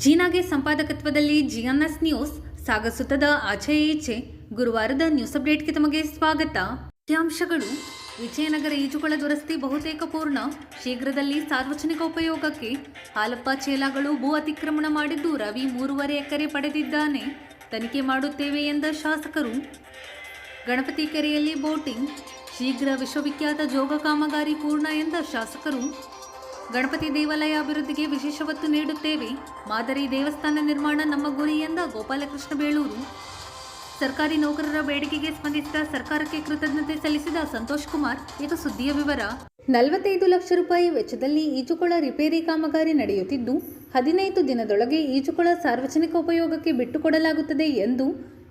ಜೀನಾಗೆ ಸಂಪಾದಕತ್ವದಲ್ಲಿ ಜಿಎನ್ಎಸ್ news ಸಾಗಿಸುತ್ತದೆ ಆಚೆ ಈಚೆ. ಗುರುವಾರದ news ಅಪ್ಡೇಟ್ಗೆ ತಮಗೆ ಸ್ವಾಗತ. ಮುಖ್ಯಾಂಶಗಳು: ವಿಜಯನಗರ ಈಜುಕೊಳ ದುರಸ್ತಿ ಬಹುತೇಕ ಪೂರ್ಣ, ಶೀಘ್ರದಲ್ಲಿ ಸಾರ್ವಜನಿಕ ಉಪಯೋಗಕ್ಕೆ. ಹಾಲಪ್ಪ ಚೇಲಾಗಳು ಭೂ ಅತಿಕ್ರಮಣ ಮಾಡಿದ್ದು ರವಿ 3.5 ಎಕರೆ ಪಡೆದಿದ್ದಾನೆ, ತನಿಖೆ ಮಾಡುತ್ತೇವೆ ಎಂದ ಶಾಸಕರು. ಗಣಪತಿ ಕೆರೆಯಲ್ಲಿ ಬೋಟಿಂಗ್, ಶೀಘ್ರ ವಿಶ್ವವಿಖ್ಯಾತ ಜೋಗ ಕಾಮಗಾರಿ ಪೂರ್ಣ ಎಂದ ಶಾಸಕರು. ಗಣಪತಿ ದೇವಾಲಯ ಅಭಿವೃದ್ಧಿಗೆ ವಿಶೇಷ ಒತ್ತು ನೀಡುತ್ತೇವೆ, ಮಾದರಿ ದೇವಸ್ಥಾನ ನಿರ್ಮಾಣ ನಮ್ಮ ಗುರಿ ಎಂದ ಗೋಪಾಲಕೃಷ್ಣ ಬೇಳೂರು. ಸರ್ಕಾರಿ ನೌಕರರ ಬೇಡಿಕೆಗೆ ಸ್ಪಂದಿಸಿದ ಸರ್ಕಾರಕ್ಕೆ ಕೃತಜ್ಞತೆ ಸಲ್ಲಿಸಿದ ಸಂತೋಷ್ ಕುಮಾರ್. ಇದು ಸುದ್ದಿಯ ವಿವರ. 45 ಲಕ್ಷ ರೂಪಾಯಿ ವೆಚ್ಚದಲ್ಲಿ ಈಜುಕೊಳ ರಿಪೇರಿ ಕಾಮಗಾರಿ ನಡೆಯುತ್ತಿದ್ದು 15 ದಿನದೊಳಗೆ ಈಜುಕೊಳ ಸಾರ್ವಜನಿಕ ಉಪಯೋಗಕ್ಕೆ ಬಿಟ್ಟುಕೊಡಲಾಗುತ್ತದೆ ಎಂದು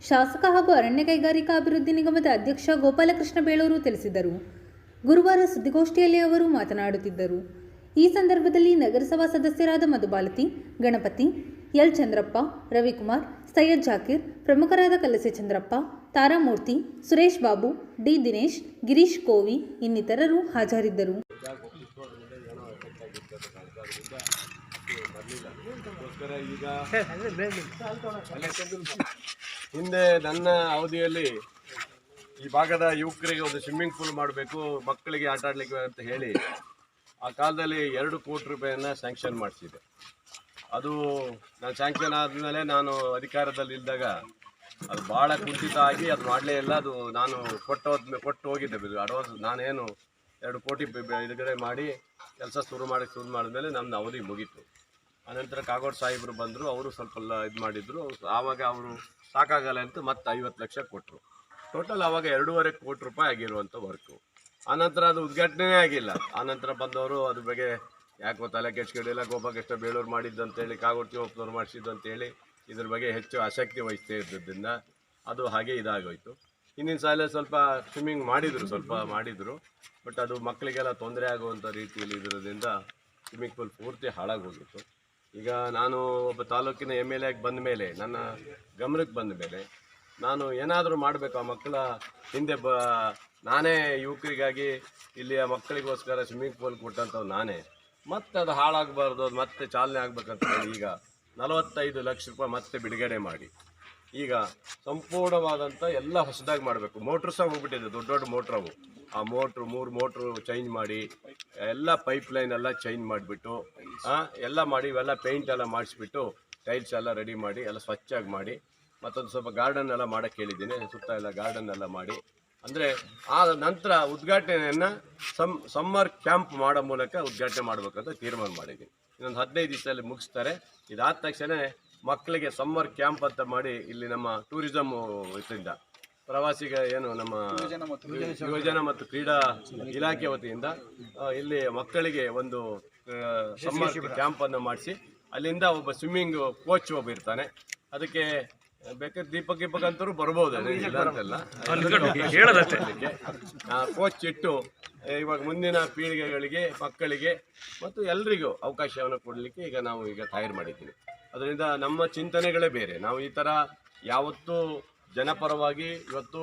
ಶಾಸಕ ಹಾಗೂ ಅರಣ್ಯ ಕೈಗಾರಿಕಾ ಅಭಿವೃದ್ಧಿ ನಿಗಮದ ಅಧ್ಯಕ್ಷ ಗೋಪಾಲಕೃಷ್ಣ ಬೇಳೂರು ತಿಳಿಸಿದರು. ಗುರುವಾರ ಸುದ್ದಿಗೋಷ್ಠಿಯಲ್ಲಿ ಅವರು ಮಾತನಾಡುತ್ತಿದ್ದರು. ಈ ಸಂದರ್ಭದಲ್ಲಿ ನಗರಸಭಾ ಸದಸ್ಯರಾದ ಮಧುಬಾಲತಿ, ಗಣಪತಿ, ಎಲ್ ಚಂದ್ರಪ್ಪ, ರವಿಕುಮಾರ್, ಸೈಯದ್ ಜಾಕೀರ್, ಪ್ರಮುಖರಾದ ಕಲಸೆ ಚಂದ್ರಪ್ಪ, ತಾರಾಮೂರ್ತಿ, ಸುರೇಶ್ ಬಾಬು, ಡಿ ದಿನೇಶ್, ಗಿರೀಶ್ ಕೋವಿ ಇನ್ನಿತರರು ಹಾಜರಿದ್ದರು. ಹಿಂದೆ ನನ್ನ ಅವಧಿಯಲ್ಲಿ ಈ ಭಾಗದ ಯುವಕರಿಗೆ ಒಂದು ಸ್ವಿಮ್ಮಿಂಗ್ ಪೂಲ್ ಮಾಡಬೇಕು, ಮಕ್ಕಳಿಗೆ ಆಟ ಆಡಲಿಕ್ಕೆ ಅಂತ ಹೇಳಿ ಆ ಕಾಲದಲ್ಲಿ 2 ಕೋಟಿ ರೂಪಾಯಿಯನ್ನು ಸ್ಯಾಂಕ್ಷನ್ ಮಾಡಿಸಿದೆ. ಅದು ನಾನು ಸ್ಯಾಂಕ್ಷನ್ ಆದಮೇಲೆ ನಾನು ಅಧಿಕಾರದಲ್ಲಿ ಇದ್ದಾಗ ಅದು ಭಾಳ ಕುಂಠಿತ ಆಗಿ ಅದು ಮಾಡಲೇ ಇಲ್ಲ. ಅದು ನಾನು ಕೊಟ್ಟು ಹೋಗಿದ್ದೆ ಅಡ್ವಾನ್ಸ್. ನಾನೇನು 2 ಕೋಟಿ ಬಿಡುಗಡೆ ಮಾಡಿ ಕೆಲಸ ಶುರು ಮಾಡಿದ್ಮೇಲೆ ನನ್ನ ಅವಧಿ ಮುಗೀತು. ಆನಂತರ ಕಾಗೋಡು ಸಾಹೇಬರು ಬಂದರು, ಅವರು ಸ್ವಲ್ಪ ಇದು ಮಾಡಿದರು. ಆವಾಗ ಅವರು ಸಾಕಾಗಲ್ಲ ಅಂತ ಮತ್ತೆ 50 ಲಕ್ಷ ಕೊಟ್ಟರು. ಟೋಟಲ್ ಆವಾಗ 2.5 ಕೋಟಿ ರೂಪಾಯಿ ಆಗಿರುವಂಥ ವರ್ಕು. ಆನಂತರ ಅದು ಉದ್ಘಾಟನೆ ಆಗಿಲ್ಲ. ಆನಂತರ ಬಂದವರು ಅದ್ರ ಬಗ್ಗೆ ಯಾಕೋ ತಲೆ ಕೆಡ್ಸ್ಕೊಂಡಿಲ್ಲ, ಗೋಪಾಲಕೃಷ್ಣ ಬೇಳೂರು ಮಾಡಿದ್ದು ಅಂತೇಳಿ, ಕಾಗೋಡು ತಿಮ್ಮಪ್ಪನವ್ರು ಮಾಡಿಸಿದ್ದು ಅಂತೇಳಿ ಇದ್ರ ಬಗ್ಗೆ ಹೆಚ್ಚು ಆಸಕ್ತಿ ವಹಿಸ್ತೇ ಇದ್ದದ್ದರಿಂದ ಅದು ಹಾಗೆ ಇದಾಗೋಯ್ತು. ಹಿಂದಿನ ಸಾಲ ಸ್ವಲ್ಪ ಸ್ವಿಮ್ಮಿಂಗ್ ಮಾಡಿದರು, ಬಟ್ ಅದು ಮಕ್ಕಳಿಗೆಲ್ಲ ತೊಂದರೆ ಆಗುವಂಥ ರೀತಿಯಲ್ಲಿ ಇರೋದ್ರಿಂದ ಸ್ವಿಮ್ಮಿಂಗ್ ಪೂಲ್ ಪೂರ್ತಿ ಹಾಳಾಗೋಗಿತ್ತು. ಈಗ ನಾನು ಒಬ್ಬ ತಾಲೂಕಿನ MLA ಆಗಿ ಬಂದ ಮೇಲೆ, ನನ್ನ ಗಮನಕ್ಕೆ ಬಂದ ಮೇಲೆ ನಾನು ಏನಾದರೂ ಮಾಡಬೇಕು. ಆ ಮಕ್ಕಳ ಹಿಂದೆ ನಾನೇ ಯುವಕರಿಗಾಗಿ ಇಲ್ಲಿಯ ಮಕ್ಕಳಿಗೋಸ್ಕರ ಸ್ವಿಮ್ಮಿಂಗ್ ಪೂಲ್ ಕೊಟ್ಟಂಥವು ನಾನೇ. ಮತ್ತೆ ಅದು ಹಾಳಾಗಬಾರ್ದು, ಅದು ಮತ್ತೆ ಚಾಲನೆ ಆಗ್ಬೇಕಂತ ಹೇಳಿ ಈಗ 45 ಲಕ್ಷ ರೂಪಾಯಿ ಮತ್ತೆ ಬಿಡುಗಡೆ ಮಾಡಿ ಈಗ ಸಂಪೂರ್ಣವಾದಂಥ ಎಲ್ಲ ಹೊಸದಾಗಿ ಮಾಡಬೇಕು. ಮೋಟ್ರ್ ಸಹ ಹೋಗ್ಬಿಟ್ಟಿದೆ, ದೊಡ್ಡ ದೊಡ್ಡ ಮೋಟ್ರ್ ಅವು. ಆ 3 ಮೋಟ್ರು ಚೇಂಜ್ ಮಾಡಿ, ಎಲ್ಲ ಪೈಪ್ಲೈನ್ ಎಲ್ಲ ಚೇಂಜ್ ಮಾಡಿಬಿಟ್ಟು ಎಲ್ಲ ಮಾಡಿ, ಇವೆಲ್ಲ ಪೇಂಟ್ ಎಲ್ಲ ಮಾಡಿಸ್ಬಿಟ್ಟು ಟೈಲ್ಸ್ ಎಲ್ಲ ರೆಡಿ ಮಾಡಿ ಎಲ್ಲ ಸ್ವಚ್ಛಾಗಿ ಮಾಡಿ, ಮತ್ತೊಂದು ಸ್ವಲ್ಪ ಗಾರ್ಡನ್ ಎಲ್ಲ ಮಾಡೋಕ್ಕೆ ಹೇಳಿದ್ದೀನಿ. ಸುತ್ತ ಎಲ್ಲ ಗಾರ್ಡನ್ ಎಲ್ಲ ಮಾಡಿ, ಅಂದರೆ ಆ ನಂತರ ಉದ್ಘಾಟನೆಯನ್ನು ಸಮ್ಮರ್ ಕ್ಯಾಂಪ್ ಮಾಡೋ ಮೂಲಕ ಉದ್ಘಾಟನೆ ಮಾಡಬೇಕಂತ ತೀರ್ಮಾನ ಮಾಡಿದ್ದೀನಿ. ಇನ್ನೊಂದು 15 ದಿವಸದಲ್ಲಿ ಮುಗಿಸ್ತಾರೆ. ಇದಾದ ತಕ್ಷಣ ಮಕ್ಕಳಿಗೆ ಸಮ್ಮರ್ ಕ್ಯಾಂಪ್ ಅಂತ ಮಾಡಿ ಇಲ್ಲಿ ನಮ್ಮ ಟೂರಿಸಮ್ ಇದರಿಂದ ಪ್ರವಾಸಿಗ ಏನು ನಮ್ಮ ಯುವಜನ ಮತ್ತು ಕ್ರೀಡಾ ಇಲಾಖೆ ವತಿಯಿಂದ ಇಲ್ಲಿ ಮಕ್ಕಳಿಗೆ ಒಂದು ಸಮ್ಮರ್ ಕ್ಯಾಂಪನ್ನು ಮಾಡಿಸಿ, ಅಲ್ಲಿಂದ ಒಬ್ಬ ಸ್ವಿಮ್ಮಿಂಗ್ ಕೋಚ್ ಒಬ್ಬ ಇರ್ತಾನೆ. ಅದಕ್ಕೆ ಬೇಕಾದ್ರೆ ದೀಪಕ್ ಅಂತರೂ ಬರ್ಬೋದು, ಇಲ್ಲ ಅಂತೆಲ್ಲ, ಕೋಚ್ ಇಟ್ಟು ಇವಾಗ ಮುಂದಿನ ಪೀಳಿಗೆಗಳಿಗೆ, ಮಕ್ಕಳಿಗೆ ಮತ್ತು ಎಲ್ರಿಗೂ ಅವಕಾಶವನ್ನು ಕೊಡಲಿಕ್ಕೆ ಈಗ ತಯಾರು ಮಾಡಿದ್ದೀವಿ. ಅದರಿಂದ ನಮ್ಮ ಚಿಂತನೆಗಳೇ ಬೇರೆ. ನಾವು ಈ ಥರ ಯಾವತ್ತೂ ಜನಪರವಾಗಿ ಇವತ್ತು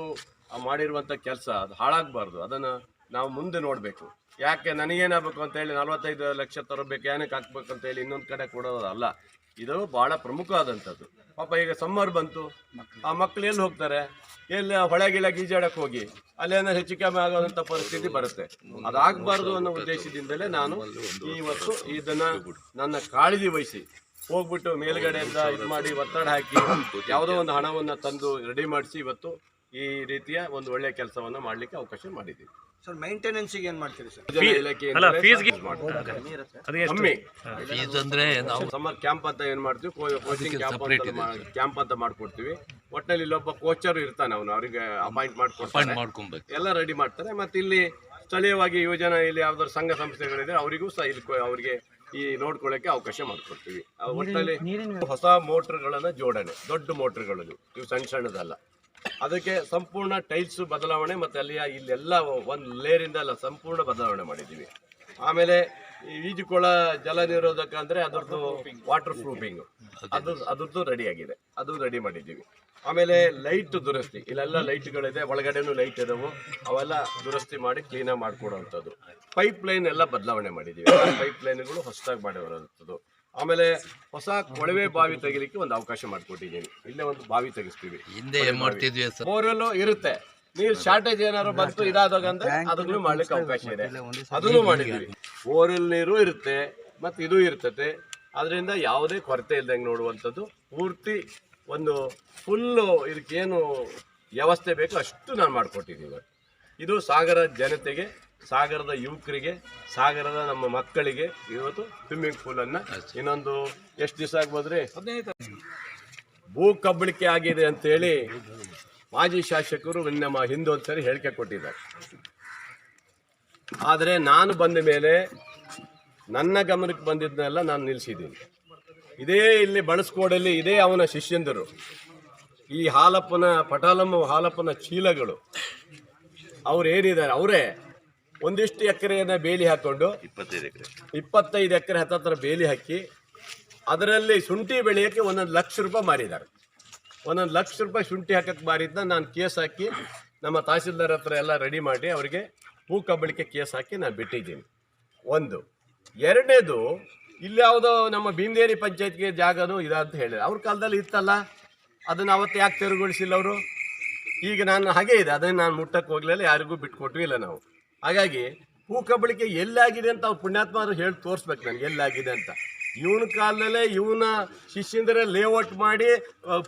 ಮಾಡಿರುವಂಥ ಕೆಲಸ ಅದು ಹಾಳಾಗಬಾರ್ದು. ಅದನ್ನು ನಾವು ಮುಂದೆ ನೋಡಬೇಕು. ಯಾಕೆ ನನಗೇನಾಗಬೇಕು ಅಂತೇಳಿ 45 ಲಕ್ಷ ತರಬೇಕು, ಏನಕ್ಕೆ ಹಾಕ್ಬೇಕು ಅಂತೇಳಿ ಇನ್ನೊಂದು ಕಡೆ ಕೊಡೋದಲ್ಲ. ಇದು ಭಾಳ ಪ್ರಮುಖವಾದಂಥದ್ದು. ಪಾಪ ಈಗ ಸಮ್ಮರ್ ಬಂತು, ಆ ಮಕ್ಕಳು ಎಲ್ಲಿ ಹೋಗ್ತಾರೆ? ಎಲ್ಲಿ ಹೊಳೆಗಿಳ ಈಜಾಡಕ್ಕೆ ಹೋಗಿ ಅಲ್ಲೇನೋ ಹೆಚ್ಚು ಕಮ್ಮಿ ಆಗೋವಂಥ ಪರಿಸ್ಥಿತಿ ಬರುತ್ತೆ. ಅದಾಗಬಾರ್ದು ಅನ್ನೋ ಉದ್ದೇಶದಿಂದಲೇ ನಾನು ಇವತ್ತು ಇದನ್ನು ನನ್ನ ಕಾಳಜಿ ವಹಿಸಿ ಹೋಗ್ಬಿಟ್ಟು ಮೇಲ್ಗಡೆಯಿಂದ ಇದು ಮಾಡಿ ಒತ್ತಡ ಹಾಕಿ ಯಾವುದೋ ಒಂದು ಹಣವನ್ನು ತಂದು ರೆಡಿ ಮಾಡಿಸಿ ಇವತ್ತು ಈ ರೀತಿಯ ಒಂದು ಒಳ್ಳೆಯ ಕೆಲಸವನ್ನು ಮಾಡಲಿಕ್ಕೆ ಅವಕಾಶ ಮಾಡಿದ್ದೀವಿ. ಸರ್, ಮೇಂಟೆನೆನ್ಸಿಗೆ ಏನು ಮಾಡ್ತೀರಿ ಸರ್? ಸಮ್ಮರ್ ಕ್ಯಾಂಪ್ ಅಂತ ಏನು ಮಾಡ್ತೀವಿ, ಕೋಚಿಂಗ್ ಕ್ಯಾಂಪ್ ಅಂತ ಮಾಡ್ಕೊಡ್ತೀವಿ. ಒಟ್ಟಿನಲ್ಲಿ ಇಲ್ಲೊಬ್ಬ ಕೋಚರ್ ಇರ್ತಾನೆ, ಅವ್ರಿಗೆ ಅಪಾಯಿಂಟ್ ಮಾಡ್ಕೊಡ್ತಾರೆ, ಎಲ್ಲ ರೆಡಿ ಮಾಡ್ತಾರೆ. ಮತ್ತು ಇಲ್ಲಿ ಸ್ಥಳೀಯವಾಗಿ ಯುವಜನ ಇಲ್ಲಿ ಯಾವ್ದಾದ್ರು ಸಂಘ ಸಂಸ್ಥೆಗಳಿದೆ ಅವರಿಗೂ ಸಹ ಇಲ್ಲಿ ಅವರಿಗೆ ಈ ನೋಡ್ಕೊಳ್ಳೋಕೆ ಅವಕಾಶ ಮಾಡ್ಕೊಡ್ತೀವಿ. ಒಟ್ಟಿನಲ್ಲಿ ಹೊಸ ಮೋಟ್ರ್ಗಳನ್ನು ಜೋಡಣೆ, ದೊಡ್ಡ ಮೋಟ್ರ್ಗಳು ಇವು ಸಣ್ಣದಲ್ಲ. ಅದಕ್ಕೆ ಸಂಪೂರ್ಣ ಟೈಲ್ಸ್ ಬದಲಾವಣೆ ಮತ್ತು ಇಲ್ಲೆಲ್ಲ ಒಂದು ಲೇರಿಂದ ಎಲ್ಲ ಸಂಪೂರ್ಣ ಬದಲಾವಣೆ ಮಾಡಿದ್ದೀವಿ. ಆಮೇಲೆ ಈಜುಕೊಳ ಜಲ ನಿರೋಧಕ ಅಂದರೆ ಅದರದ್ದು ವಾಟರ್ ಪ್ರೂಫಿಂಗ್ ಅದ್ರದ್ದು ರೆಡಿಯಾಗಿದೆ, ಅದು ರೆಡಿ ಮಾಡಿದ್ದೀವಿ. ಆಮೇಲೆ ಲೈಟ್ ದುರಸ್ತಿ, ಇಲ್ಲೆಲ್ಲ ಲೈಟ್ಗಳಿದೆ, ಒಳಗಡೆನೂ ಲೈಟ್ ಇದಾವೆ, ಅವೆಲ್ಲ ದುರಸ್ತಿ ಮಾಡಿ ಕ್ಲೀನಾಗಿ ಮಾಡಿಕೊಡುವಂಥದ್ದು. ಪೈಪ್ ಲೈನ್ ಎಲ್ಲ ಬದಲಾವಣೆ ಮಾಡಿದ್ದೀವಿ, ಪೈಪ್ ಲೈನ್ಗಳು ಹೊಸದಾಗಿ ಮಾಡಿರೋಂಥದ್ದು. ಆಮೇಲೆ ಹೊಸ ಕೊಳವೆ ಬಾವಿ ತೆಗಿಲಿಕ್ಕೆ ಒಂದು ಅವಕಾಶ ಮಾಡಿಕೊಟ್ಟಿದ್ದೀನಿ. ಇಲ್ಲೇ ಒಂದು ಬಾವಿ ತೆಗಿಸ್ತೀವಿ. ಹಿಂದೆ ಮಾಡ್ತಿದ್ವಿ ಸರ್. ಬೋರ್ವೆಲ್ ಇರುತ್ತೆ, ನೀರು ಶಾರ್ಟೇಜ್ ಏನಾದ್ರು ಬಂತು ಇದಾದಾಗ ಅಂದ್ರೆ ಅದನ್ನು ಮಾಡ್ಲಿಕ್ಕೆ ಅವಕಾಶ ಇದೆ, ಅದನ್ನು ಮಾಡಿದ್ವಿ. ಬೋರ್ವೆಲ್ ನೀರು ಇರುತ್ತೆ ಮತ್ತು ಇದು ಇರ್ತದೆ. ಅದರಿಂದ ಯಾವುದೇ ಕೊರತೆ ಇಲ್ದಂಗೆ ನೋಡುವಂಥದ್ದು ಪೂರ್ತಿ ಒಂದು ಫುಲ್ಲು ಇದಕ್ಕೇನು ವ್ಯವಸ್ಥೆ ಬೇಕು ಅಷ್ಟು ನಾನು ಮಾಡಿಕೊಟ್ಟಿದ್ದೀನಿ. ಇದು ಸಾಗರ ಜನತೆಗೆ, ಸಾಗರದ ಯುವಕರಿಗೆ, ಸಾಗರದ ನಮ್ಮ ಮಕ್ಕಳಿಗೆ ಇವತ್ತು ಸ್ವಿಮ್ಮಿಂಗ್ ಪೂಲನ್ನು ಇನ್ನೊಂದು ಎಷ್ಟು ದಿವಸ ಆಗ್ಬೋದ್ರಿ, ಭೂ ಕಬಳಿಕೆ ಆಗಿದೆ ಅಂತೇಳಿ ಮಾಜಿ ಶಾಸಕರು ನಮ್ಮ ಹಿಂದೆ ಒಂದ್ಸರಿ ಹೇಳಿಕೆ ಕೊಟ್ಟಿದ್ದಾರೆ. ಆದರೆ ನಾನು ಬಂದ ಮೇಲೆ ನನ್ನ ಗಮನಕ್ಕೆ ಬಂದಿದ್ದನ್ನೆಲ್ಲ ನಾನು ನಿಲ್ಲಿಸಿದ್ದೀನಿ. ಇದೇ ಇಲ್ಲಿ ಬಳಸ್ಕೋಡಲ್ಲಿ ಇದೇ ಅವನ ಶಿಷ್ಯಂದರು, ಈ ಹಾಲಪ್ಪನ ಚೀಲಗಳು ಅವ್ರು ಏನಿದ್ದಾರೆ ಅವರೇ ಒಂದಿಷ್ಟು ಎಕರೆಯನ್ನು ಬೇಲಿ ಹಾಕ್ಕೊಂಡು 25 ಎಕರೆ ಹತ್ತಿರ ಬೇಲಿ ಹಾಕಿ ಅದರಲ್ಲಿ ಶುಂಠಿ ಬೆಳೆಯೋಕ್ಕೆ 1 ಲಕ್ಷ ರೂಪಾಯಿ ಮಾರಿದ್ದಾರೆ. 1 ಲಕ್ಷ ರೂಪಾಯಿ ಶುಂಠಿ ಹಾಕಕ್ಕೆ ಮಾರಿದ್ನ ನಾನು ಕೇಸ್ ಹಾಕಿ ನಮ್ಮ ತಹಸೀಲ್ದಾರ್ ಹತ್ರ ಎಲ್ಲ ರೆಡಿ ಮಾಡಿ ಅವರಿಗೆ ಭೂ ಕಬಳಿಕೆ ಕೇಸ್ ಹಾಕಿ ನಾನು ಬಿಟ್ಟಿದ್ದೀನಿ. ಒಂದು. ಎರಡನೇದು, ಇಲ್ಲಿ ಯಾವುದೋ ನಮ್ಮ ಭೀಮದೇರಿ ಪಂಚಾಯತ್ಗೆ ಜಾಗನೂ ಇದೆ ಅಂತ ಹೇಳಿದ್ರು. ಅವ್ರ ಕಾಲದಲ್ಲಿ ಇತ್ತಲ್ಲ, ಅದನ್ನು ಅವತ್ತು ಯಾಕೆ ತೆರವುಗೊಳಿಸಿಲ್ಲ ಅವರು? ಈಗ ನಾನು ಹಾಗೇ ಇದೆ, ಅದನ್ನು ನಾನು ಮುಟ್ಟಕ್ಕೆ ಹೋಗಲಿಲ್ಲ, ಯಾರಿಗೂ ಬಿಟ್ಕೊಟ್ಟು ಇಲ್ಲ ನಾವು. ಹಾಗಾಗಿ ಭೂ ಕಬಳಿಕೆ ಎಲ್ಲಾಗಿದೆ ಅಂತ ಅವ್ರು ಪುಣ್ಯಾತ್ಮರು ಹೇಳಿ ತೋರಿಸ್ಬೇಕು ನನಗೆ ಎಲ್ಲಾಗಿದೆ ಅಂತ. ಇವನ ಕಾಲದಲ್ಲೇ ಇವನ ಶಿಷ್ಯಂದರೆ ಲೇಔಟ್ ಮಾಡಿ